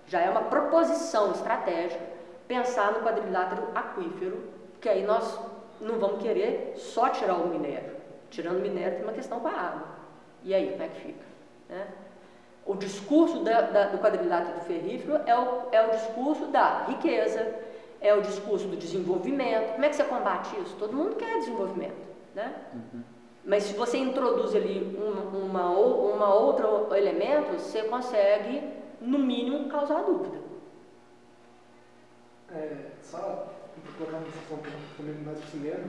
Já é uma proposição estratégica pensar no quadrilátero aquífero, que aí nós não vamos querer só tirar o minério. Tirando o minério tem uma questão com a água. E aí, como é que fica? Né? O discurso do quadrilátero ferrífero é o discurso da riqueza, é o discurso do desenvolvimento. Como é que você combate isso? Todo mundo quer desenvolvimento, né? Uhum. Mas se você introduz ali um outro elemento, você consegue, no mínimo, causar dúvida. Só colocar uma questão também mais para o cinema,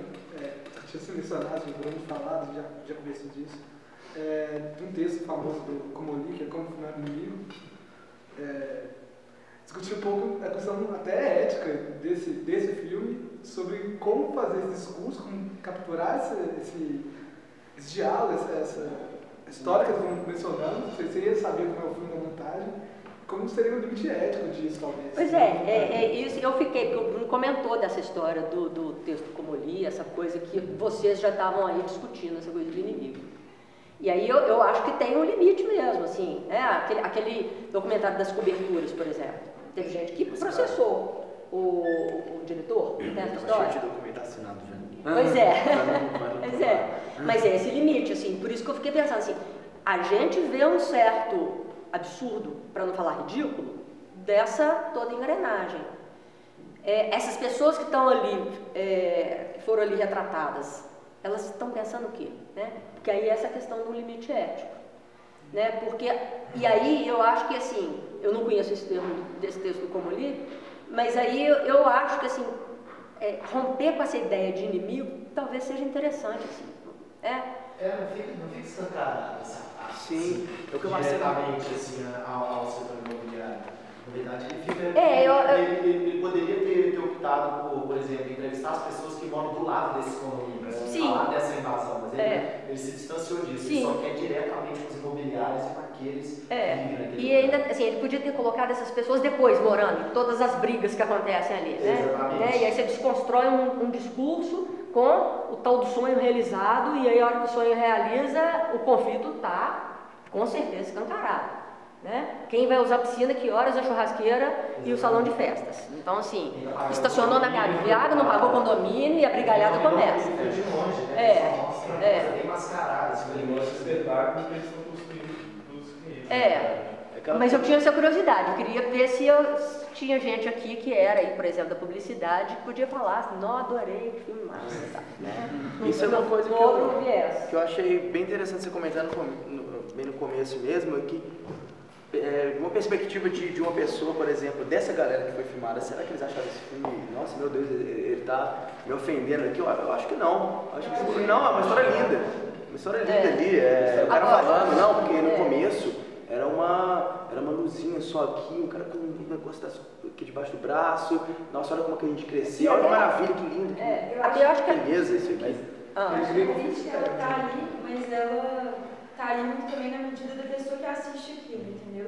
tinha sido mencionado, o Bruno falado, já conversou disso, de um texto famoso do Comolli, que é Como Final Inimigo, discutir um pouco a questão até ética desse filme, sobre como fazer esse discurso, como capturar esse diálogo, história que eles vão mencionando, você ia saber como é o filme da montagem, como seria o limite ético disso, talvez. Pois é isso eu fiquei, porque o Bruno comentou dessa história do texto como li, essa coisa que vocês já estavam aí discutindo, essa coisa do inimigo. E aí eu acho que tem um limite mesmo, assim, aquele documentário das coberturas, por exemplo. Teve gente que processou o diretor, tem essa história? Achei o documento assinado já. Pois é, mas é esse limite, assim, por isso que eu fiquei pensando assim, a gente vê um certo absurdo, para não falar ridículo, dessa toda engrenagem. Essas pessoas que estão ali, que foram ali retratadas, elas estão pensando o quê? Né? Porque aí essa questão do limite ético. Né? Porque, e aí eu acho que assim, eu não conheço esse termo desse texto como li, mas aí eu acho que assim, romper com essa ideia de inimigo talvez seja interessante. Assim, não fica escancarado essa parte. Sim, eu que diretamente assim, ao setor imobiliário. Na verdade, ele fica. Ele poderia ter optado por exemplo, entrevistar as pessoas que moram do lado desse condomínio, falar dessa invasão, mas ele se distanciou disso. Sim. Ele só quer diretamente com os imobiliários e com aqueles que vivem naquele E ainda, assim, ele podia ter colocado essas pessoas depois morando, em todas as brigas que acontecem ali, né? Exatamente. E aí você desconstrói um discurso com o tal do sonho realizado, e aí a hora que o sonho realiza, o conflito está, com certeza, escancarado. Né? Quem vai usar a piscina, que horas, a churrasqueira e o salão de festas. Então, assim, estacionou na Gaviaga, não pagou condomínio e a brigalhada começa. De longe, bem mascarado. Esses espetáculos que eles estão construindo dos clientes. Mas eu tinha essa curiosidade, eu queria ver se tinha gente aqui que era, aí, por exemplo, da publicidade, que podia falar assim, não, adorei, que filme massa, né? Isso é uma coisa que eu achei bem interessante você comentar bem no começo mesmo, é que uma perspectiva de uma pessoa, por exemplo, dessa galera que foi filmada, será que eles acharam esse filme, nossa, meu Deus, ele está me ofendendo aqui? Eu acho que não. Não, é uma história linda. Uma história linda ali. O cara falando, não, porque no começo era uma luzinha só aqui, um cara com um negócio aqui debaixo do braço, nossa, olha como que a gente cresceu, olha que maravilha, que lindo, eu acho que beleza isso aqui. Realmente ela tá ali, mas ela tá ali muito também na medida da pessoa que assiste aquilo, entendeu?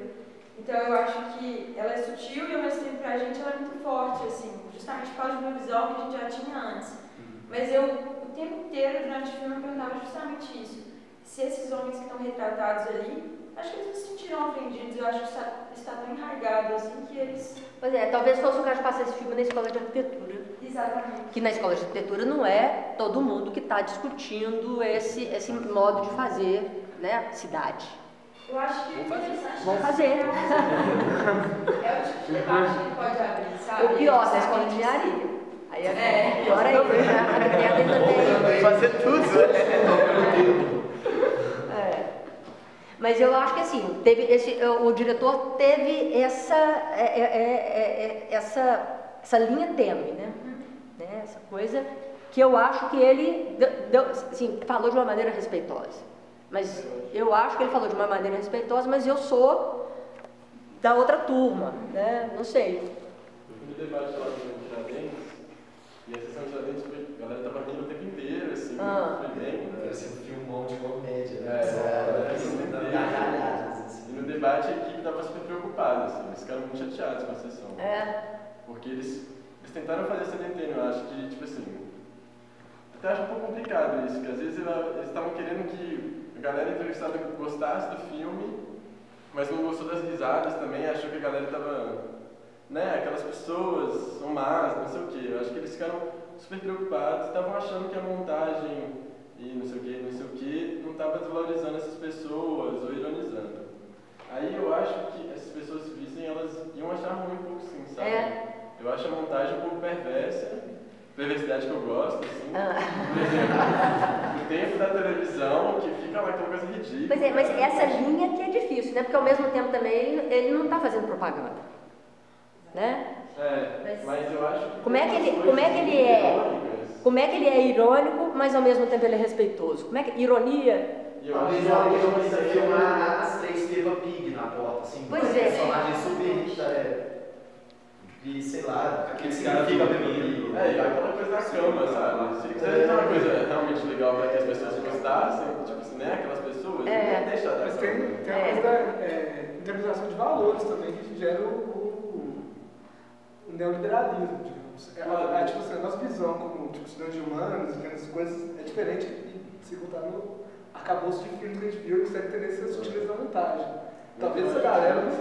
Então eu acho que ela é sutil e ao mesmo tempo pra gente ela é muito forte, assim, justamente por causa de uma visão que a gente já tinha antes. Mas eu, o tempo inteiro durante o filme, eu perguntava justamente isso. Se esses homens que estão retratados ali, acho que eles se sentiram ofendidos, eu acho que está tão enraigado assim que eles... Pois talvez fosse o caso de passar esse filme na escola de arquitetura. Exatamente. Que na escola de arquitetura não é todo mundo que está discutindo esse modo de fazer, né, cidade. Eu acho que é interessante. Vamos fazer. É o tipo de debate que pode abrir, sabe? O pior, na escola de engenharia. Aí pior ainda, a arquitetura ainda tem... Fazer tudo, Mas eu acho que assim, o diretor teve essa linha tênue, né? Essa coisa que eu acho que ele assim, falou de uma maneira respeitosa. Mas eu acho que ele falou de uma maneira respeitosa, mas eu sou da outra turma, né? Não sei. No debate lá do Tiradentes, e a sessão de Tiradentes, a galera tava rindo o tempo inteiro, assim, foi bem. Parece um filmão de comédia, E no debate a equipe estava super preocupada, assim, eles ficaram muito chateados com a sessão. Porque eles tentaram fazer essa antena, eu acho que, tipo assim, até acho um pouco complicado isso, que às vezes eles estavam querendo que a galera entrevistada gostasse do filme, mas não gostou das risadas também, achou que a galera tava, né, aquelas pessoas são más, não sei o quê. Eu acho que eles ficaram super preocupados, estavam achando que a montagem e não sei o quê, não estava desvalorizando essas pessoas ou ironizando. Aí eu acho que essas pessoas vissem, elas iam achar ruim um pouco sim, sabe? Eu acho a montagem um pouco perversidade que eu gosto, assim. Por exemplo, no tempo da televisão, que fica lá aquela coisa ridícula. Mas essa linha que é difícil, né? Porque ao mesmo tempo também ele não está fazendo propaganda, né? Mas eu acho que como é que ele é irônico, mas ao mesmo tempo ele é respeitoso? Como é que ironia? Talvez ela não precisa filmar as 3 Peppa Pig na porta, assim. Pois personagem super e sei lá, aquele cara fica bebendo. Aquela coisa da cama, sabe? Se quiser fazer uma coisa realmente legal para que as pessoas gostassem, tipo assim, né? Aquelas pessoas, Mas tem a coisa da interpretação de valores também, que gera o neoliberalismo, digamos. Tipo assim, a nossa visão como tipo, estudantes de humanos, essas coisas, é diferente de se contar no arcabouço de filmes que a gente viu, eles devem ter essas sutilezas da vantagem. Talvez essa galera não se...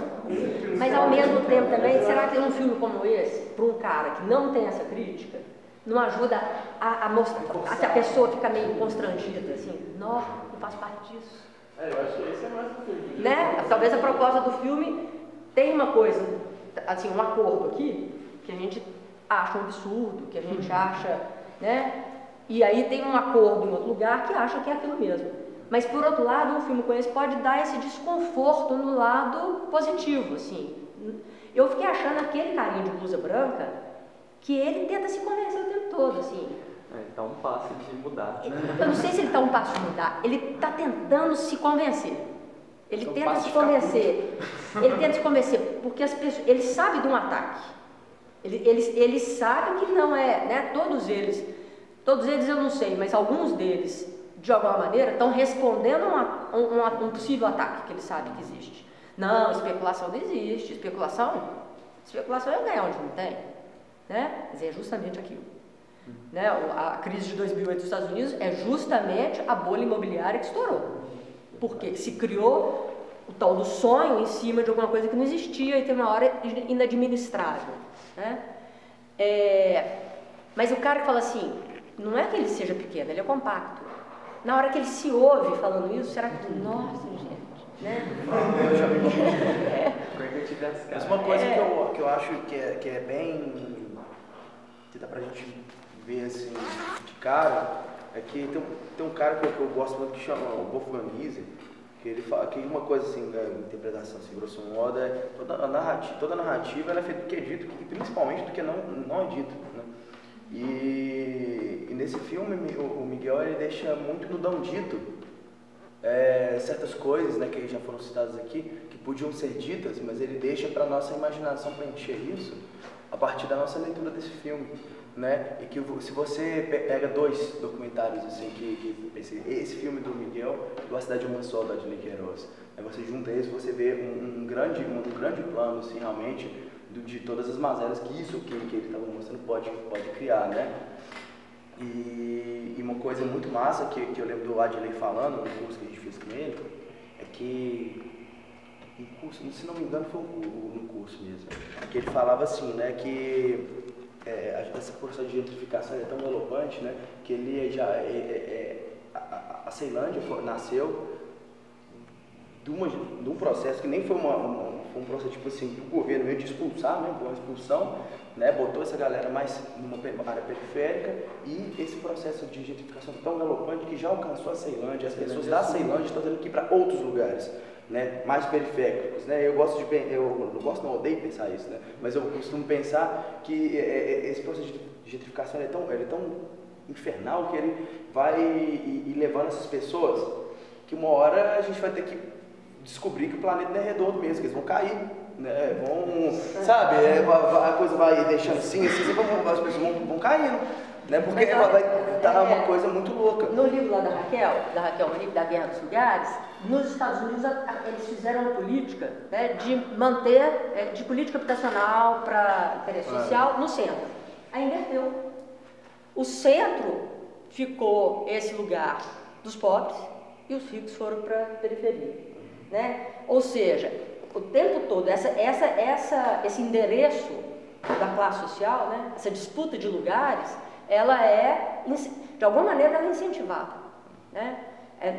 Mas ao mesmo tempo também, será que um filme como esse, para um cara que não tem essa crítica, não ajuda a mostrar, a pessoa fica meio constrangida, assim, não faço parte disso. Eu acho que esse é mais do filme. Né? Talvez a proposta do filme tem uma coisa, assim, um acordo aqui, que a gente acha um absurdo, que a gente acha, né? E aí tem um acordo em outro lugar que acha que é aquilo mesmo. Mas, por outro lado, um filme como esse pode dar esse desconforto no lado positivo, assim. Eu fiquei achando aquele carinha de blusa branca que ele tenta se convencer o tempo todo, assim. Ele está um passo de mudar. Eu não sei se ele está um passo de mudar. Ele está tentando se convencer. Ele tenta se convencer. Ele tenta se convencer, porque as pessoas... Ele sabe de um ataque. Ele sabe que não é, né? Todos eles eu não sei, mas alguns deles, de alguma maneira, estão respondendo a um possível ataque que ele sabe que existe. Não, especulação não existe. Especulação é ganhar onde não tem. Né? Mas é justamente aquilo. Né? A crise de 2008 dos Estados Unidos é justamente a bolha imobiliária que estourou. Porque se criou o tal do sonho em cima de alguma coisa que não existia e tem uma hora inadministrável. Né? Mas o cara que fala assim, não é que ele seja pequeno, ele é compacto. Na hora que ele se ouve falando isso, será que, nossa, gente, né? Mas uma coisa que eu acho que é bem... que dá pra gente ver assim de cara, é que tem um cara que eu gosto muito que chama o Wolfgang Mises, que ele fala que uma coisa assim, da interpretação assim, grosso modo, é toda a narrativa ela é feita do que é dito e principalmente do que não é dito, né? E nesse filme o Miguel ele deixa muito no não dito certas coisas, né, que já foram citadas aqui, que podiam ser ditas, mas ele deixa para nossa imaginação preencher isso a partir da nossa leitura desse filme, né? E que se você pega dois documentários assim, esse filme do Miguel e A Cidade de uma Só, da Adilene Queiroz, aí você junta eles, você vê um grande plano, assim, realmente, de todas as mazelas que ele estava mostrando pode criar, né? E uma coisa muito massa que eu lembro do Adilene falando no curso que a gente fez com ele, é que no curso, se não me engano foi no curso mesmo, que ele falava assim, né, que essa processa de gentrificação é tão galopante, né, que ele a Ceilândia nasceu de um processo que nem foi um processo tipo assim do governo mesmo de expulsar, né, uma expulsão, né, botou essa galera mais numa área periférica e esse processo de gentrificação tão galopante que já alcançou a Ceilândia, as pessoas da Ceilândia estão tendo que ir para outros lugares, né, mais periféricos, né? Eu não odeio pensar isso, né? Mas eu costumo pensar que esse processo de gentrificação é tão infernal que ele vai ir levando essas pessoas que uma hora a gente vai ter que descobrir que o planeta não é redondo mesmo, que eles vão cair, né? Sabe? A coisa vai deixando assim, as pessoas vão caindo, né? Porque vai dar uma coisa muito louca. No livro lá da Raquel, no livro da Guerra dos Lugares, nos Estados Unidos eles fizeram uma política, né, de manter, de política habitacional para interesse social no centro. Aí inverteu. O centro ficou esse lugar dos pobres e os ricos foram para a periferia, né? Ou seja, o tempo todo esse endereço da classe social, né, essa disputa de lugares, ela de alguma maneira ela é incentivada, né?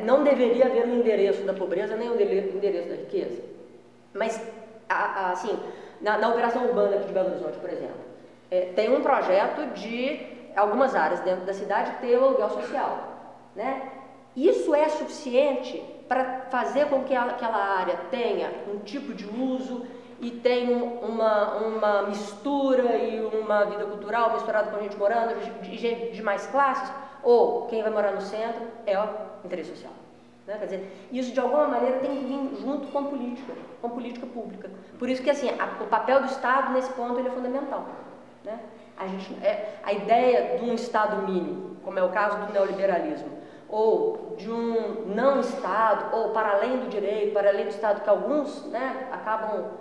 Não deveria haver um endereço da pobreza nem um endereço da riqueza, mas assim, na operação urbana aqui de Belo Horizonte, por exemplo, tem um projeto de algumas áreas dentro da cidade ter o aluguel social, né? Isso é suficiente para fazer com que aquela área tenha um tipo de uso e tenha uma mistura e uma vida cultural misturada com gente morando, de gente de mais classes, ou quem vai morar no centro é o interesse social, né? Quer dizer, isso de alguma maneira tem que vir junto com política pública. Por isso que assim, o papel do Estado nesse ponto ele é fundamental, né? A ideia de um Estado mínimo, como é o caso do neoliberalismo, ou de um não Estado, ou para além do direito, para além do Estado, que alguns, né, acabam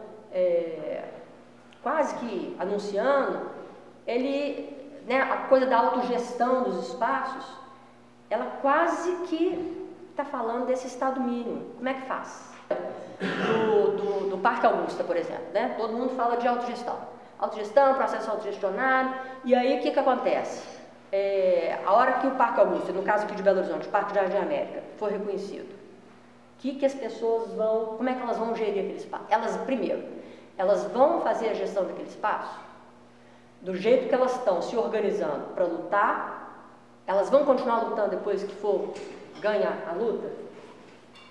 quase que anunciando, né, a coisa da autogestão dos espaços, ela quase que está falando desse Estado mínimo. Como é que faz? Do Parque Augusta, por exemplo, né? Todo mundo fala de autogestão. Autogestão, processo autogestionário, e aí o que acontece? A hora que o Parque Augusta, no caso aqui de Belo Horizonte, o Parque Jardim América, for reconhecido, que as pessoas vão, como é que elas vão gerir aquele espaço? Primeiro, elas vão fazer a gestão daquele espaço do jeito que elas estão se organizando para lutar, elas vão continuar lutando depois que for ganhar a luta?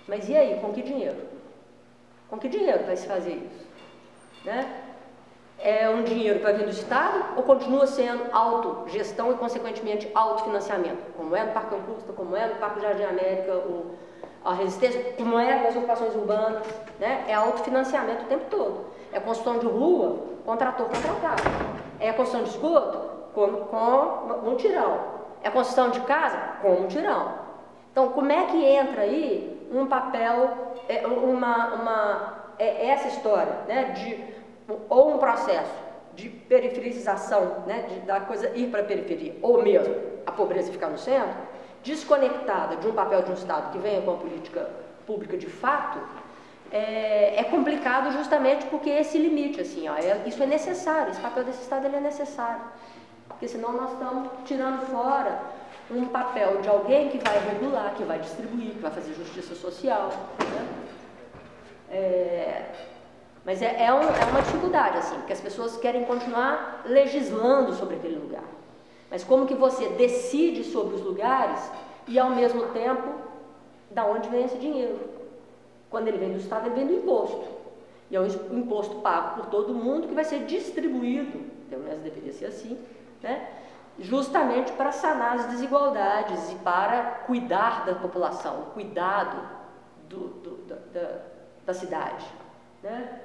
Mas e aí, com que dinheiro? Com que dinheiro vai se fazer isso? Né? É um dinheiro que vai vir do Estado ou continua sendo autogestão e, consequentemente, autofinanciamento? Como é no Parque Augusta, como é no Parque Jardim América, a Resistência, como é nas ocupações urbanas, né? É autofinanciamento o tempo todo. É construção de rua, contrator contratado. É a construção de esgoto, com mutirão. É a construção de casa, com mutirão. Então, como é que entra aí um papel, essa história, né, ou um processo de periferização, né, da coisa ir para a periferia, ou mesmo a pobreza ficar no centro, desconectada de um papel de um Estado que venha com a política pública de fato, é complicado justamente porque esse limite, assim, ó, isso é necessário, esse papel desse Estado ele é necessário, porque senão nós estamos tirando fora um papel de alguém que vai regular, que vai distribuir, que vai fazer justiça social, né? Mas é uma dificuldade, assim, porque as pessoas querem continuar legislando sobre aquele lugar. Mas como que você decide sobre os lugares e, ao mesmo tempo, da onde vem esse dinheiro? Quando ele vem do Estado, ele vem do imposto. E é um imposto pago por todo mundo que vai ser distribuído, pelo menos deveria ser assim, né? Justamente para sanar as desigualdades e para cuidar da população, o cuidado da cidade, né?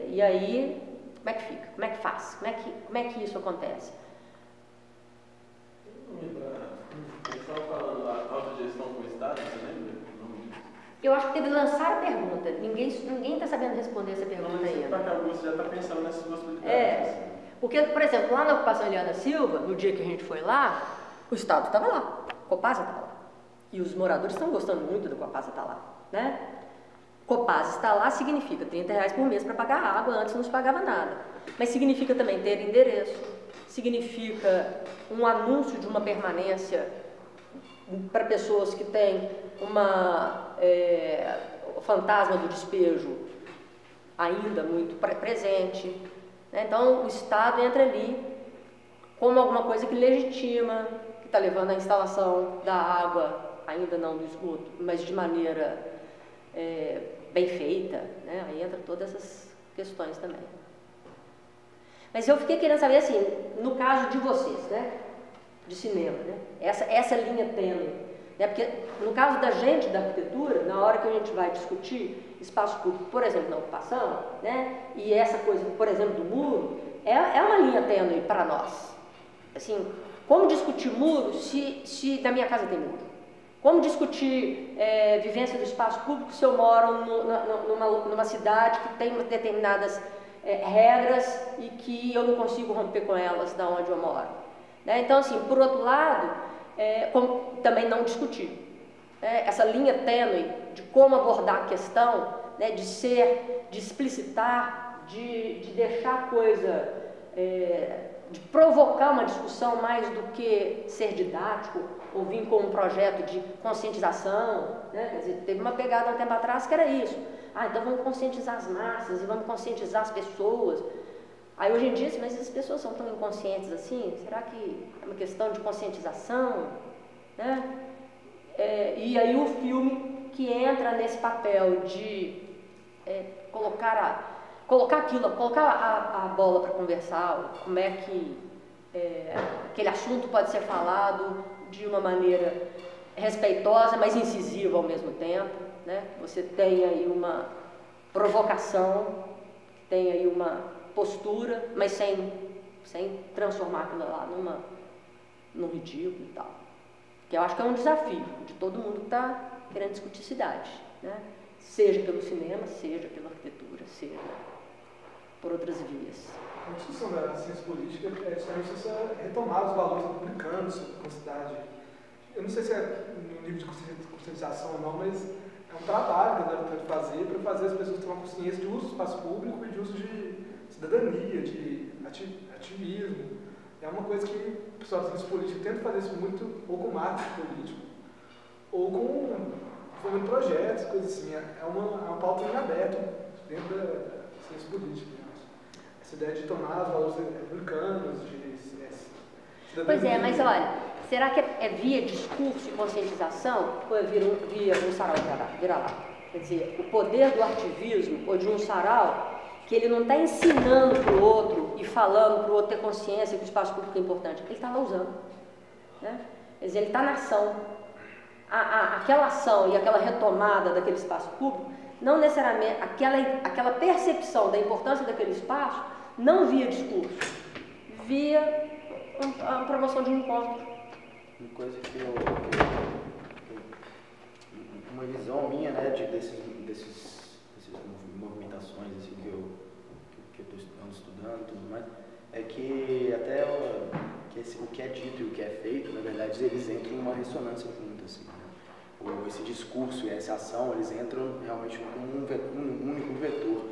E aí, como é que fica? Como é que faz? Como é que isso acontece? Eles estavam falando da autogestão com o Estado, você lembra? Eu acho que teve que lançar a pergunta. Ninguém está sabendo responder essa pergunta ainda. O Parque Augusta já está pensando nessas possibilidades. Porque, por exemplo, lá na ocupação Eliana Silva, no dia que a gente foi lá, o Estado estava lá, a Copasa estava lá. E os moradores estão gostando muito do Copasa estar lá, né? Copasa está lá significa R$30 por mês para pagar água, antes não se pagava nada. Mas significa também ter endereço, significa um anúncio de uma permanência para pessoas que têm o fantasma do despejo ainda muito presente, né? Então o Estado entra ali como alguma coisa que legitima, que está levando a instalação da água, ainda não do esgoto, mas de maneira bem feita, né? Aí entra todas essas questões também. Mas eu fiquei querendo saber, assim, no caso de vocês, né, de cinema, né, essa linha tênue, né, porque no caso da gente, da arquitetura, na hora que a gente vai discutir espaço público, por exemplo, na ocupação, né, e essa coisa, por exemplo, do muro, é uma linha tênue para nós. Assim, como discutir muro se na minha casa tem muro? Como discutir vivência do espaço público se eu moro numa cidade que tem determinadas regras e que eu não consigo romper com elas da onde eu moro? Né? Então, assim, por outro lado, também não discutir. Essa linha tênue de como abordar a questão, né, de explicitar, de deixar a coisa, de provocar uma discussão mais do que ser didático, ou vir com um projeto de conscientização, né? Quer dizer, teve uma pegada há um tempo atrás que era isso. Então vamos conscientizar as massas e vamos conscientizar as pessoas. Aí hoje em dia, mas as pessoas são tão inconscientes assim? Será que é uma questão de conscientização? Né? E aí o filme que entra nesse papel de colocar a bola para conversar, como é que aquele assunto pode ser falado de uma maneira respeitosa, mas incisiva ao mesmo tempo, né? Você tem aí uma provocação, tem aí uma postura, mas sem transformar aquilo lá num ridículo e tal. que eu acho que é um desafio de todo mundo que está querendo discutir cidade, né? Seja pelo cinema, seja pela arquitetura, seja por outras vias. A discussão da ciência política é justamente essa retomar os valores republicanos com a cidade. Eu não sei se é no nível de conscientização ou não, mas é um trabalho que a galera tem que fazer para fazer as pessoas terem uma consciência de uso do espaço público e de uso de cidadania, de ativismo. É uma coisa que o pessoal da ciência política tenta fazer isso muito, ou com marketing político, ou com projetos, coisas assim. É uma pauta em aberto dentro da ciência política. Essa ideia de tornar os valores republicanos, de cidadania. Pois é, mas olha, será que é via discurso e conscientização ou é via um sarau vira lá? Quer dizer, o poder do ativismo ou de um sarau que ele não está ensinando para o outro e falando para o outro ter consciência que o espaço público é importante, ele está lá usando, né? Quer dizer, ele está na ação. Aquela ação e aquela retomada daquele espaço público, não necessariamente, aquela percepção da importância daquele espaço, não via discurso, via a promoção de um encontro. Uma coisa que uma visão minha, né, desses movimentações assim, que eu estou estudando e tudo mais, é que até o que é dito e o que é feito, na verdade, eles entram em uma ressonância junto, assim, né? Esse discurso e essa ação, eles entram realmente como um único vetor,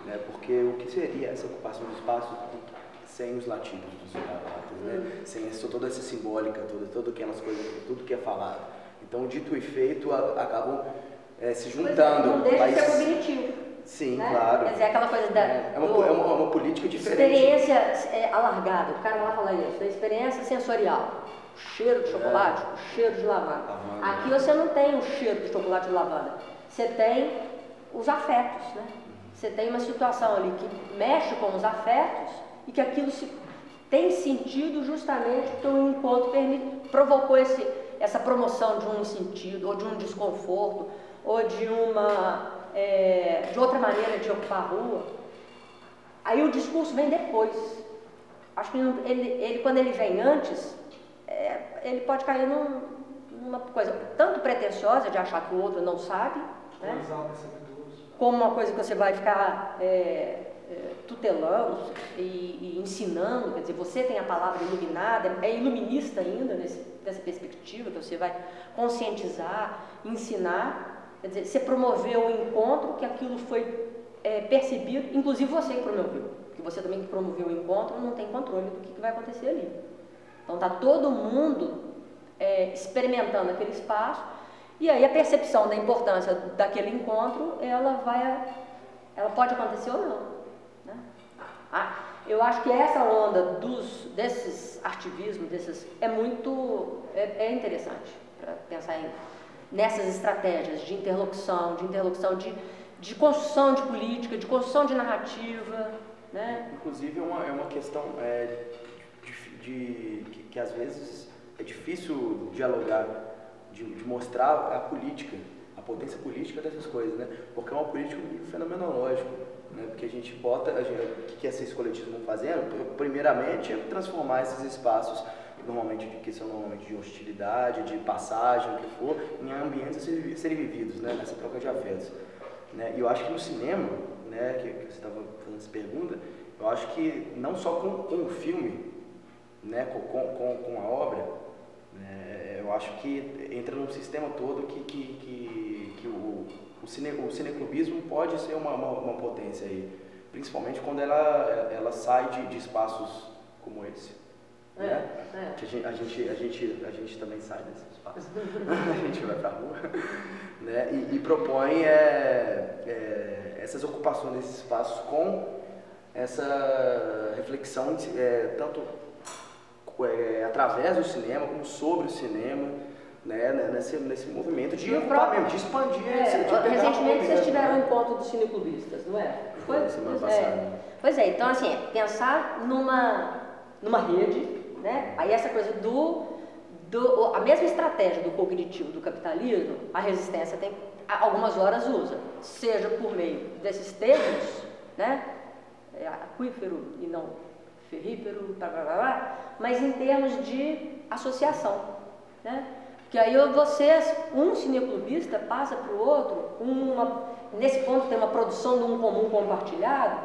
né? Porque o que seria essa ocupação do espaço sem os latidos dos vira-latas, né? Sem toda essa simbólica, todas aquelas coisas, tudo que é falado. Então, o dito e feito acabam se juntando. Não deixa de ser cognitivo. Sim, né? claro. Quer dizer, aquela coisa da... É uma política diferente. Experiência alargada, o cara lá fala isso, da experiência sensorial. O cheiro de chocolate, o cheiro de lavanda. Aqui você não tem o cheiro de chocolate de lavanda. Você tem os afetos, né? Você tem uma situação ali que mexe com os afetos e que aquilo tem sentido justamente porque o encontro provocou essa promoção de um sentido, ou de um desconforto, ou de outra maneira de ocupar a rua. Aí o discurso vem depois. Acho que ele quando ele vem antes, ele pode cair numa coisa tanto pretensiosa de achar que o outro não sabe, né? Como uma coisa que você vai ficar tutelando e ensinando, quer dizer, você tem a palavra iluminada, é iluminista ainda dessa perspectiva, que você vai conscientizar, ensinar, quer dizer, você promoveu o encontro, que aquilo foi percebido, inclusive você que promoveu, porque você também que promoveu o encontro não tem controle do que vai acontecer ali. Então está todo mundo experimentando aquele espaço, e aí a percepção da importância daquele encontro, ela pode acontecer ou não, né? Eu acho que essa onda desses ativismos, é muito interessante para pensar nessas estratégias de interlocução, de construção de política, de construção de narrativa, né? Inclusive é uma questão que às vezes é difícil dialogar, de mostrar a política, a potência política dessas coisas, né? Porque é uma política muito fenomenológica, né? Porque a gente bota, o que esses coletivos vão fazendo, primeiramente é transformar esses espaços, que são normalmente de hostilidade, de passagem, o que for, em ambientes a serem vividos, né? Nessa troca de afetos, né? E eu acho que no cinema, né, que você estava fazendo essa pergunta, eu acho que não só com o filme, né, com a obra, né, eu acho que entra num sistema todo que o cineclubismo pode ser uma potência aí, principalmente quando ela sai de espaços como esse, né? Que a gente também sai desses espaços, a gente vai pra rua, né, e propõe essas ocupações desses espaços com essa reflexão tanto através do cinema como sobre o cinema, né, nesse movimento de expandir. Recentemente vocês tiveram um encontro dos cineclubistas, não é? Foi semana passada. Pois é, então assim, pensar numa rede, né? Aí essa coisa a mesma estratégia do cognitivo do capitalismo, a resistência tem algumas horas usa, seja por meio desses termos, né? Aquífero e não ferrífero, mas em termos de associação, né? Porque aí um cineclubista passa para o outro, nesse ponto tem uma produção de um comum compartilhado,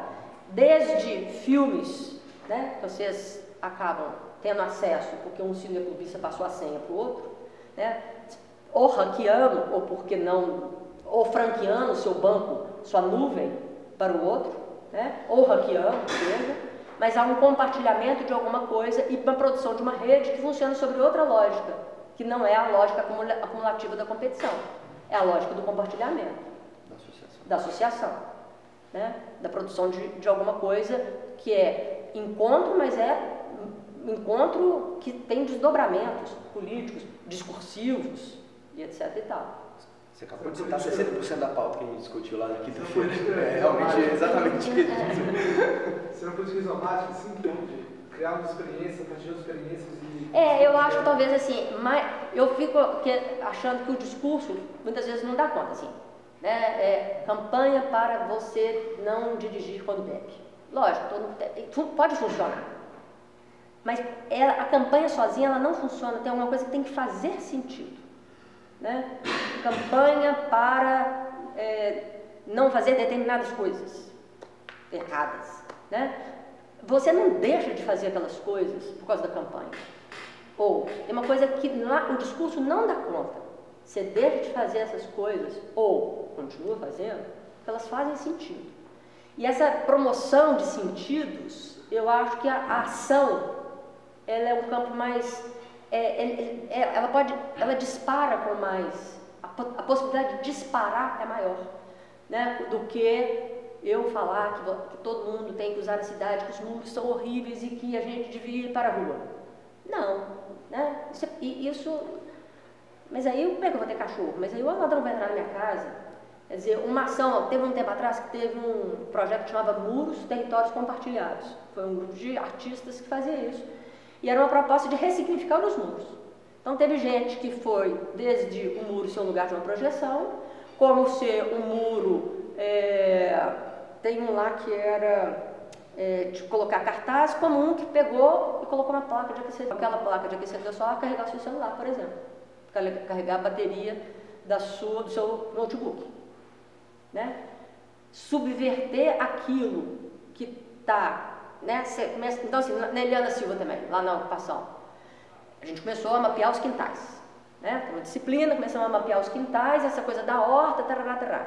desde filmes, né, que vocês acabam tendo acesso, porque um cineclubista passou a senha para o outro, né, ou hackeando, ou porque não, ou franqueando o seu banco, sua nuvem para o outro, né, ou hackeando, seja, mas há um compartilhamento de alguma coisa e uma produção de uma rede que funciona sobre outra lógica, que não é a lógica acumulativa da competição, é a lógica do compartilhamento, da associação, né? Da produção de alguma coisa que é encontro, mas é encontro que tem desdobramentos políticos, discursivos e etc e tal. Você acabou de citar 60% da pauta que a gente discutiu lá na quinta-feira. É realmente exatamente o que a gente disse. Você não política isomática, assim, de criar uma experiência, partilhar experiências e... Eu acho que talvez assim, eu fico achando que o discurso muitas vezes não dá conta, assim, né? Campanha para você não dirigir quando bebe. Lógico, pode funcionar, mas a campanha sozinha ela não funciona, tem alguma coisa que tem que fazer sentido, né? Campanha para não fazer determinadas coisas erradas, né? Você não deixa de fazer aquelas coisas por causa da campanha. Ou tem uma coisa que o discurso não dá conta. Você deixa de fazer essas coisas, ou continua fazendo, porque elas fazem sentido. E essa promoção de sentidos, eu acho que a ação, ela é um campo mais... ela dispara com mais... A possibilidade de disparar é maior, né, do que eu falar que todo mundo tem que usar a cidade, que os muros são horríveis e que a gente devia ir para a rua. Não, né? Mas aí como é que eu vou ter cachorro? Mas aí o ladrão vai entrar na minha casa. Quer dizer, uma ação, teve um tempo atrás que teve um projeto que chamava Muros, Territórios Compartilhados. Foi um grupo de artistas que fazia isso. E era uma proposta de ressignificar os muros. Então teve gente que foi desde o muro ser um lugar de uma projeção, como ser um muro... tem um lá que era de colocar cartaz, como um que pegou e colocou uma placa de aquecedor. Aquela placa de aquecedor só carregar o seu celular, por exemplo. Carregar a bateria do seu notebook. Né? Subverter aquilo que está... Né? Então, assim, na Eliana Silva também, lá na ocupação, a gente começou a mapear os quintais. Né? Tem uma disciplina, começamos a mapear os quintais, essa coisa da horta, tarará, tarará.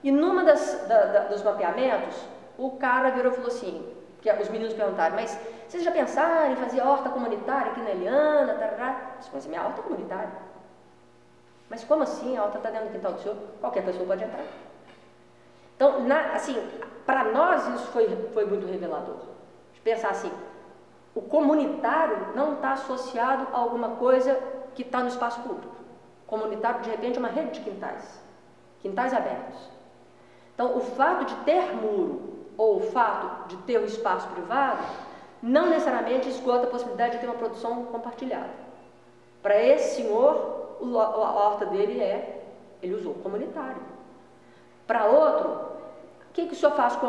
E numa dos mapeamentos, o cara virou e falou assim, que os meninos perguntaram, mas vocês já pensaram em fazer horta comunitária aqui na Eliana, tarará? Mas minha horta é comunitária. Mas como assim? A horta está dentro do quintal do senhor? Qualquer pessoa pode entrar. Então, assim, para nós isso foi muito revelador. De pensar assim, o comunitário não está associado a alguma coisa que está no espaço público. O comunitário, de repente, é uma rede de quintais abertos. Então, o fato de ter muro ou o fato de ter o espaço privado não necessariamente esgota a possibilidade de ter uma produção compartilhada. Para esse senhor, a horta dele ele usou comunitário. Para outro, o que o senhor faz com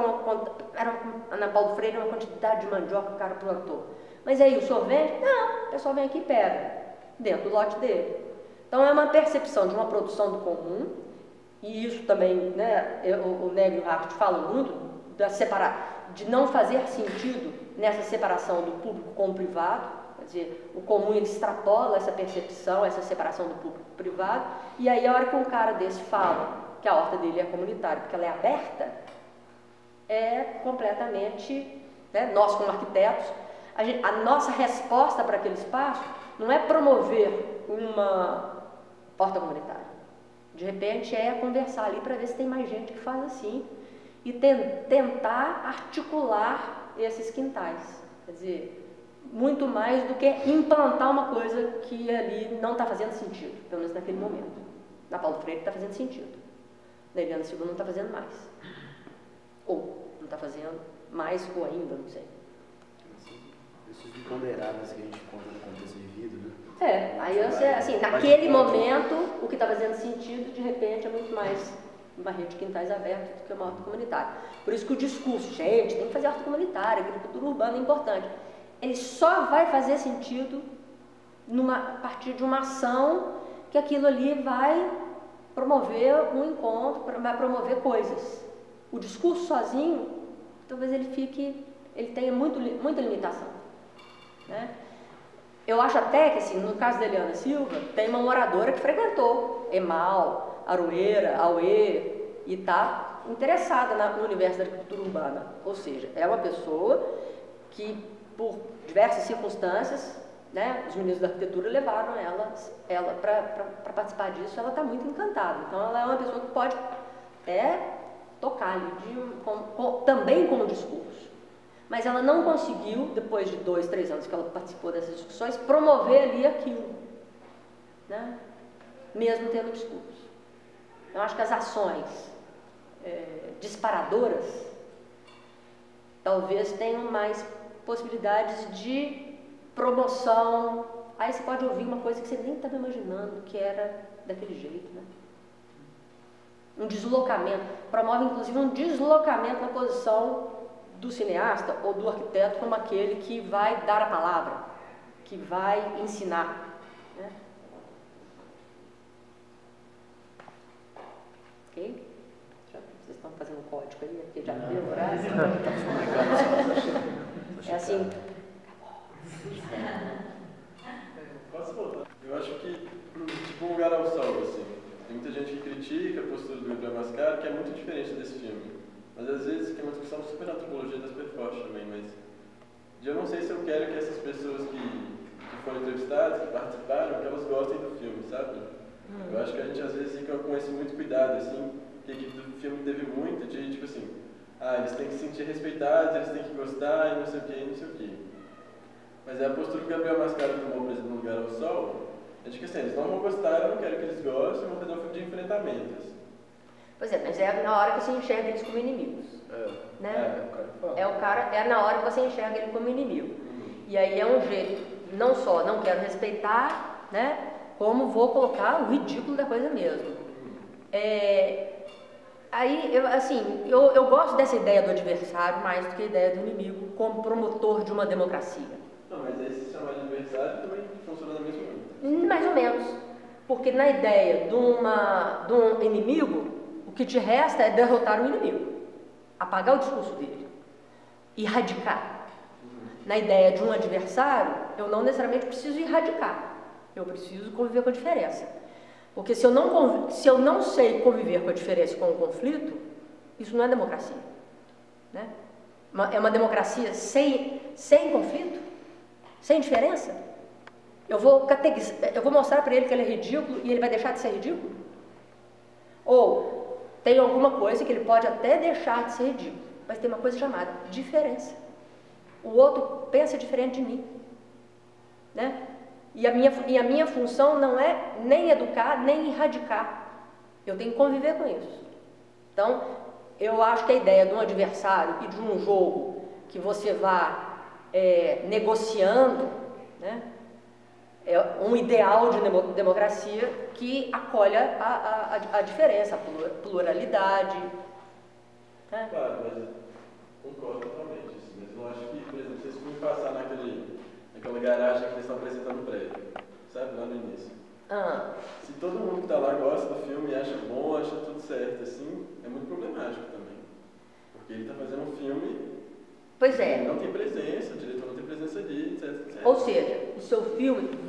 Ana Paulo Freire, uma quantidade de mandioca que o cara plantou? Mas aí o senhor vende? Não, o pessoal vem aqui e pega, dentro do lote dele. Então é uma percepção de uma produção do comum, e isso também, né, o Negri e o Hardt falam muito, de não fazer sentido nessa separação do público com o privado, quer dizer, o comum ele extrapola essa percepção, essa separação do público e privado, e aí a hora que um cara desse fala que a horta dele é comunitária, porque ela é aberta, é completamente, né, nós como arquitetos, a nossa resposta para aquele espaço não é promover uma porta comunitária. De repente é conversar ali para ver se tem mais gente que faz assim e tentar articular esses quintais. Quer dizer, muito mais do que implantar uma coisa que ali não está fazendo sentido, pelo menos naquele momento. Na Paulo Freire está fazendo sentido. Na Eliana Silva não está fazendo mais. Ou não está fazendo mais ou ainda, não sei. Esses imponderáveis que a gente encontra no contexto de vida, né? Aí assim, naquele momento, o que está fazendo sentido, de repente, é muito mais uma rede de quintais abertos do que uma horta comunitária. Por isso que o discurso, gente, tem que fazer horta comunitária, agricultura urbana é importante. Ele só vai fazer sentido a partir de uma ação que aquilo ali vai promover um encontro, vai promover coisas. O discurso sozinho, talvez ele tenha muita limitação, né? Eu acho até que, assim, no caso da Eliana Silva, tem uma moradora que frequentou Emal, Aroeira, Auê, e está interessada no universo da agricultura urbana. Ou seja, é uma pessoa que, por diversas circunstâncias, né, os ministros da arquitetura levaram ela para participar disso. Ela está muito encantada. Então, ela é uma pessoa que pode até tocar ali, também como discurso. Mas ela não conseguiu, depois de 2, 3 anos que ela participou dessas discussões, promover ali aquilo, né? Mesmo tendo discurso. Eu acho que as ações disparadoras talvez tenham mais possibilidades de promoção. Aí você pode ouvir uma coisa que você nem estava imaginando que era daquele jeito, né? Um deslocamento, promove inclusive um deslocamento na posição do cineasta ou do arquiteto como aquele que vai dar a palavra, que vai ensinar, né? Ok? Vocês estão fazendo um código aí, porque já deu horário. É assim. Posso voltar? Eu acho que, tipo, Um Lugar ao Sol, assim, tem muita gente que critica a postura do Gabriel Mascaro, que é muito diferente desse filme. Mas às vezes tem uma discussão super na antropologia das perfortes também, mas eu não sei se eu quero que essas pessoas que foram entrevistadas, que participaram, que elas gostem do filme, sabe? Eu acho que a gente às vezes fica com esse muito cuidado, assim, que a equipe do filme teve muito de, tipo assim, eles têm que se sentir respeitados, eles têm que gostar, e não sei o que, não sei o que. Mas a postura que o Gabriel Mascaro tomou, por exemplo, No Lugar ao Sol, é de que assim, eles não vão gostar, eu não quero que eles gostem, vão fazer um filme de enfrentamentos. Pois é, mas é na hora que você enxerga eles como inimigos. Né? É na hora que você enxerga ele como inimigo. E aí é um jeito, não só não quero respeitar, né, como vou colocar o ridículo da coisa mesmo. Aí, eu gosto dessa ideia do adversário mais do que a ideia do inimigo como promotor de uma democracia. Não, mas aí se chamar de adversário também funciona da mesma maneira. Mais ou menos. Porque na ideia de um inimigo, o que te resta é derrotar o inimigo, apagar o discurso dele, erradicar. Na ideia de um adversário, eu não necessariamente preciso erradicar, eu preciso conviver com a diferença. Porque se eu não sei conviver com a diferença e com o conflito, isso não é democracia, né? É uma democracia sem conflito, sem diferença. Eu vou mostrar para ele que ele é ridículo e ele vai deixar de ser ridículo? Ou tem alguma coisa que ele pode até deixar de ser ridículo, mas tem uma coisa chamada diferença. O outro pensa diferente de mim, né? E a minha função não é nem educar, nem erradicar. Eu tenho que conviver com isso. Então, eu acho que a ideia de um adversário e de um jogo que você vá negociando, né, é um ideal de democracia que acolha a diferença, a pluralidade. Né? Claro, mas concordo totalmente. Assim, mas eu acho que, por exemplo, vocês forem passar naquela garagem que eles estão apresentando o prédio, sabe, lá no início. Se todo mundo que está lá gosta do filme e acha bom, acha tudo certo, assim, é muito problemático também. Porque ele está fazendo um filme. Pois é. Ele não tem presença, o diretor não tem presença ali, etc, etc. Ou seja, o seu filme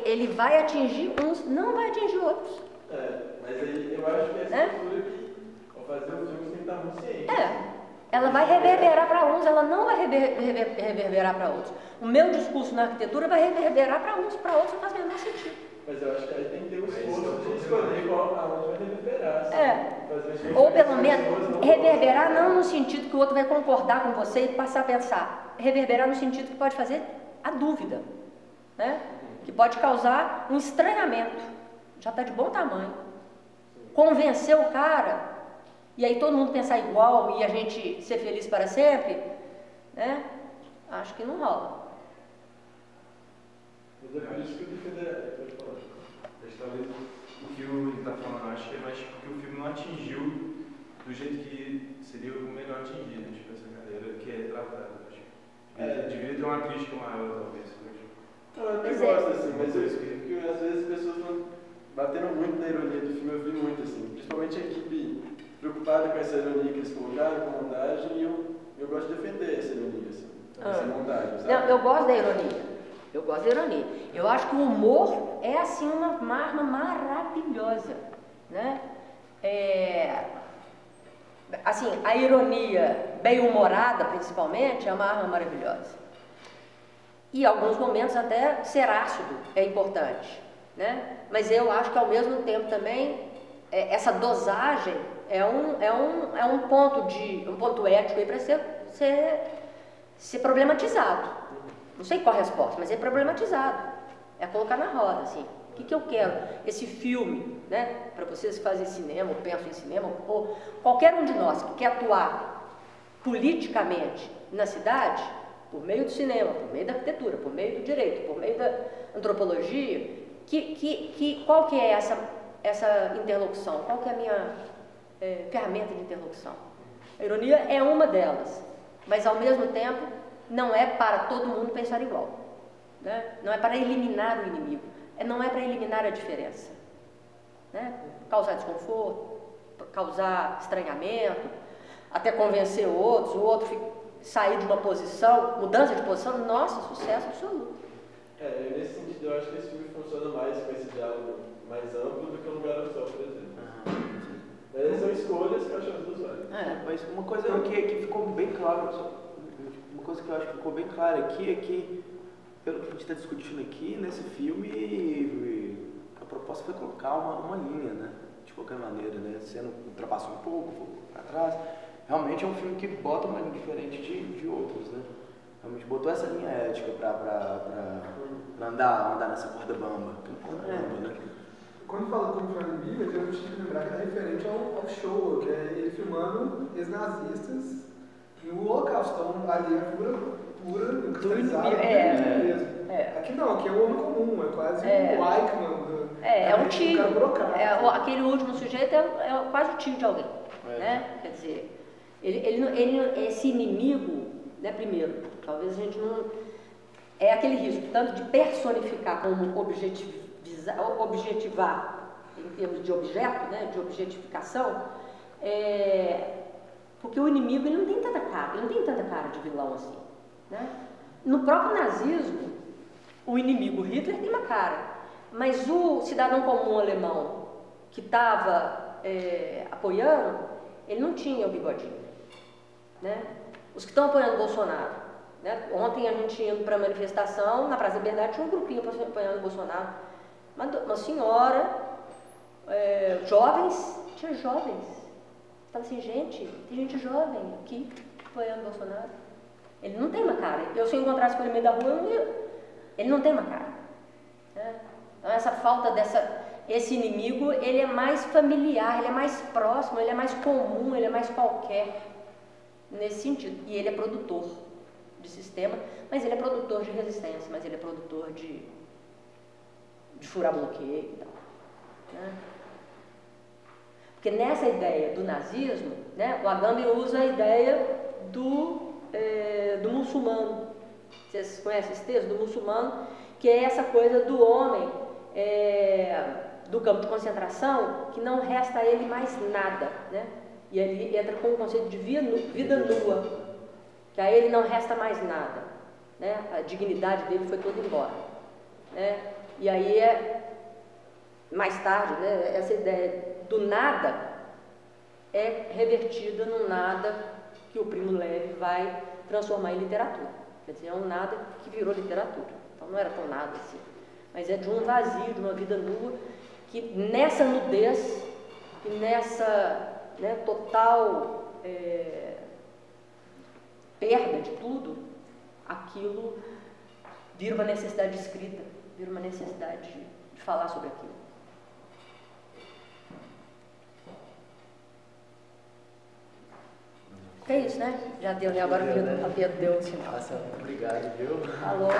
ele vai atingir uns, não vai atingir outros. Mas aí eu acho que essa cultura que, ao fazer o filme, você tem que estar muito ciente. Ela vai reverberar para uns, ela não vai reverberar para outros. O meu discurso na arquitetura vai reverberar para uns, para outros não faz o menor sentido. Mas eu acho que aí tem que ter o esforço de escolher aonde vai reverberar. Assim, ou pelo menos, reverberar não no sentido que o outro vai concordar com você e passar a pensar. Reverberar no sentido que pode fazer a dúvida, né? Que pode causar um estranhamento. Já está de bom tamanho. Convencer o cara, e aí todo mundo pensar igual e a gente ser feliz para sempre, né? Acho que não rola. Mas é por isso que eu defendo. Pode falar. Talvez o que o ele está falando, acho que é mais porque o filme não atingiu do jeito que seria o melhor atingir, né? Tipo, essa galera que é retratada. Devia ter uma crítica maior, talvez. Eu até gosto assim, mas eu escrevo que às vezes as pessoas bateram muito na ironia do filme, eu vi muito, assim, principalmente a equipe preocupada com essa ironia que eles colocaram, com a montagem, e eu gosto de defender essa ironia, assim, essa montagem, sabe? Não, eu gosto da ironia. Eu gosto da ironia. Eu acho que o humor é, assim, uma arma maravilhosa, né? Assim, a ironia bem-humorada, principalmente, é uma arma maravilhosa. E em alguns momentos até ser ácido é importante, né? Mas eu acho que ao mesmo tempo também essa dosagem é um ponto ético aí para ser problematizado. Não sei qual a resposta, mas é problematizado. É colocar na roda, assim. O que eu quero? Esse filme, né? Para vocês que fazem cinema, ou pensam em cinema, ou qualquer um de nós que quer atuar politicamente na cidade, por meio do cinema, por meio da arquitetura, por meio do direito, por meio da antropologia, qual que é essa interlocução? Qual que é a minha ferramenta de interlocução? A ironia é uma delas, mas ao mesmo tempo não é para todo mundo pensar igual, né? Não é para eliminar o inimigo, não é para eliminar a diferença, né? Causar desconforto, causar estranhamento, até convencer outros, o outro sair de uma posição, mudança de posição, nossa, sucesso absoluto. Nesse sentido, eu acho que esse filme funciona mais com esse diálogo mais amplo do que o Lugar ao Sol, por exemplo. Mas são escolhas que eu acho as duas válidas. Mas uma coisa que ficou bem clara, uma coisa que eu acho que ficou bem clara aqui é que, pelo que a gente está discutindo aqui, nesse filme, a proposta foi colocar uma linha, né? De qualquer maneira, né? Sendo ultrapassou um pouco para trás. Realmente é um filme que bota uma linha diferente de outros, né? Realmente botou essa linha ética para andar nessa corda bamba. Né? Quando fala como família, a gente tem que lembrar que é referente ao show, que é ele filmando ex-nazistas no Holocausto. Então, ali é a figura pura, cristalizada mesmo. Aqui não, aqui é o homem comum, é quase o Eichmann. É um tio. Aquele último sujeito é quase o tio de alguém. Né? Quer dizer, esse inimigo, né, primeiro, talvez a gente não... É aquele risco, tanto de personificar como objetivar em termos de objeto, né, de objetificação, porque o inimigo ele não tem tanta cara de vilão assim, né? No próprio nazismo, o inimigo Hitler tem uma cara, mas o cidadão comum alemão que estava apoiando, ele não tinha o bigodinho, né? Os que estão apoiando o Bolsonaro, né? Ontem a gente indo para a manifestação na Praça da Liberdade, tinha um grupinho apoiando o Bolsonaro. Uma senhora, tinha jovens. Estava assim, gente, tem gente jovem aqui apoiando o Bolsonaro. Ele não tem uma cara. Se eu encontrasse com ele no meio da rua, ele não tem uma cara. Né? Então essa falta esse inimigo, ele é mais familiar, ele é mais próximo, ele é mais comum, ele é mais qualquer, nesse sentido. E ele é produtor de sistema, mas ele é produtor de resistência, mas ele é produtor de furar bloqueio e tal. Né? Porque nessa ideia do nazismo, né, o Agamben usa a ideia do muçulmano. Vocês conhecem esse texto do muçulmano? Que é essa coisa do homem do campo de concentração, que não resta a ele mais nada, né? E ele entra com o conceito de vida nua, que a ele não resta mais nada, né? A dignidade dele foi toda embora, né? E aí mais tarde, né, essa ideia do nada é revertida no nada que o Primo Levi vai transformar em literatura. Quer dizer, é um nada que virou literatura. Então não era tão nada assim, mas é de um vazio, de uma vida nua, que nessa nudez e nessa, né, total perda de tudo, aquilo vira uma necessidade de escrita, vira uma necessidade de falar sobre aquilo. É isso, né? Já deu, né? Agora o Pedro deu o sinal. Obrigado, viu? Falou.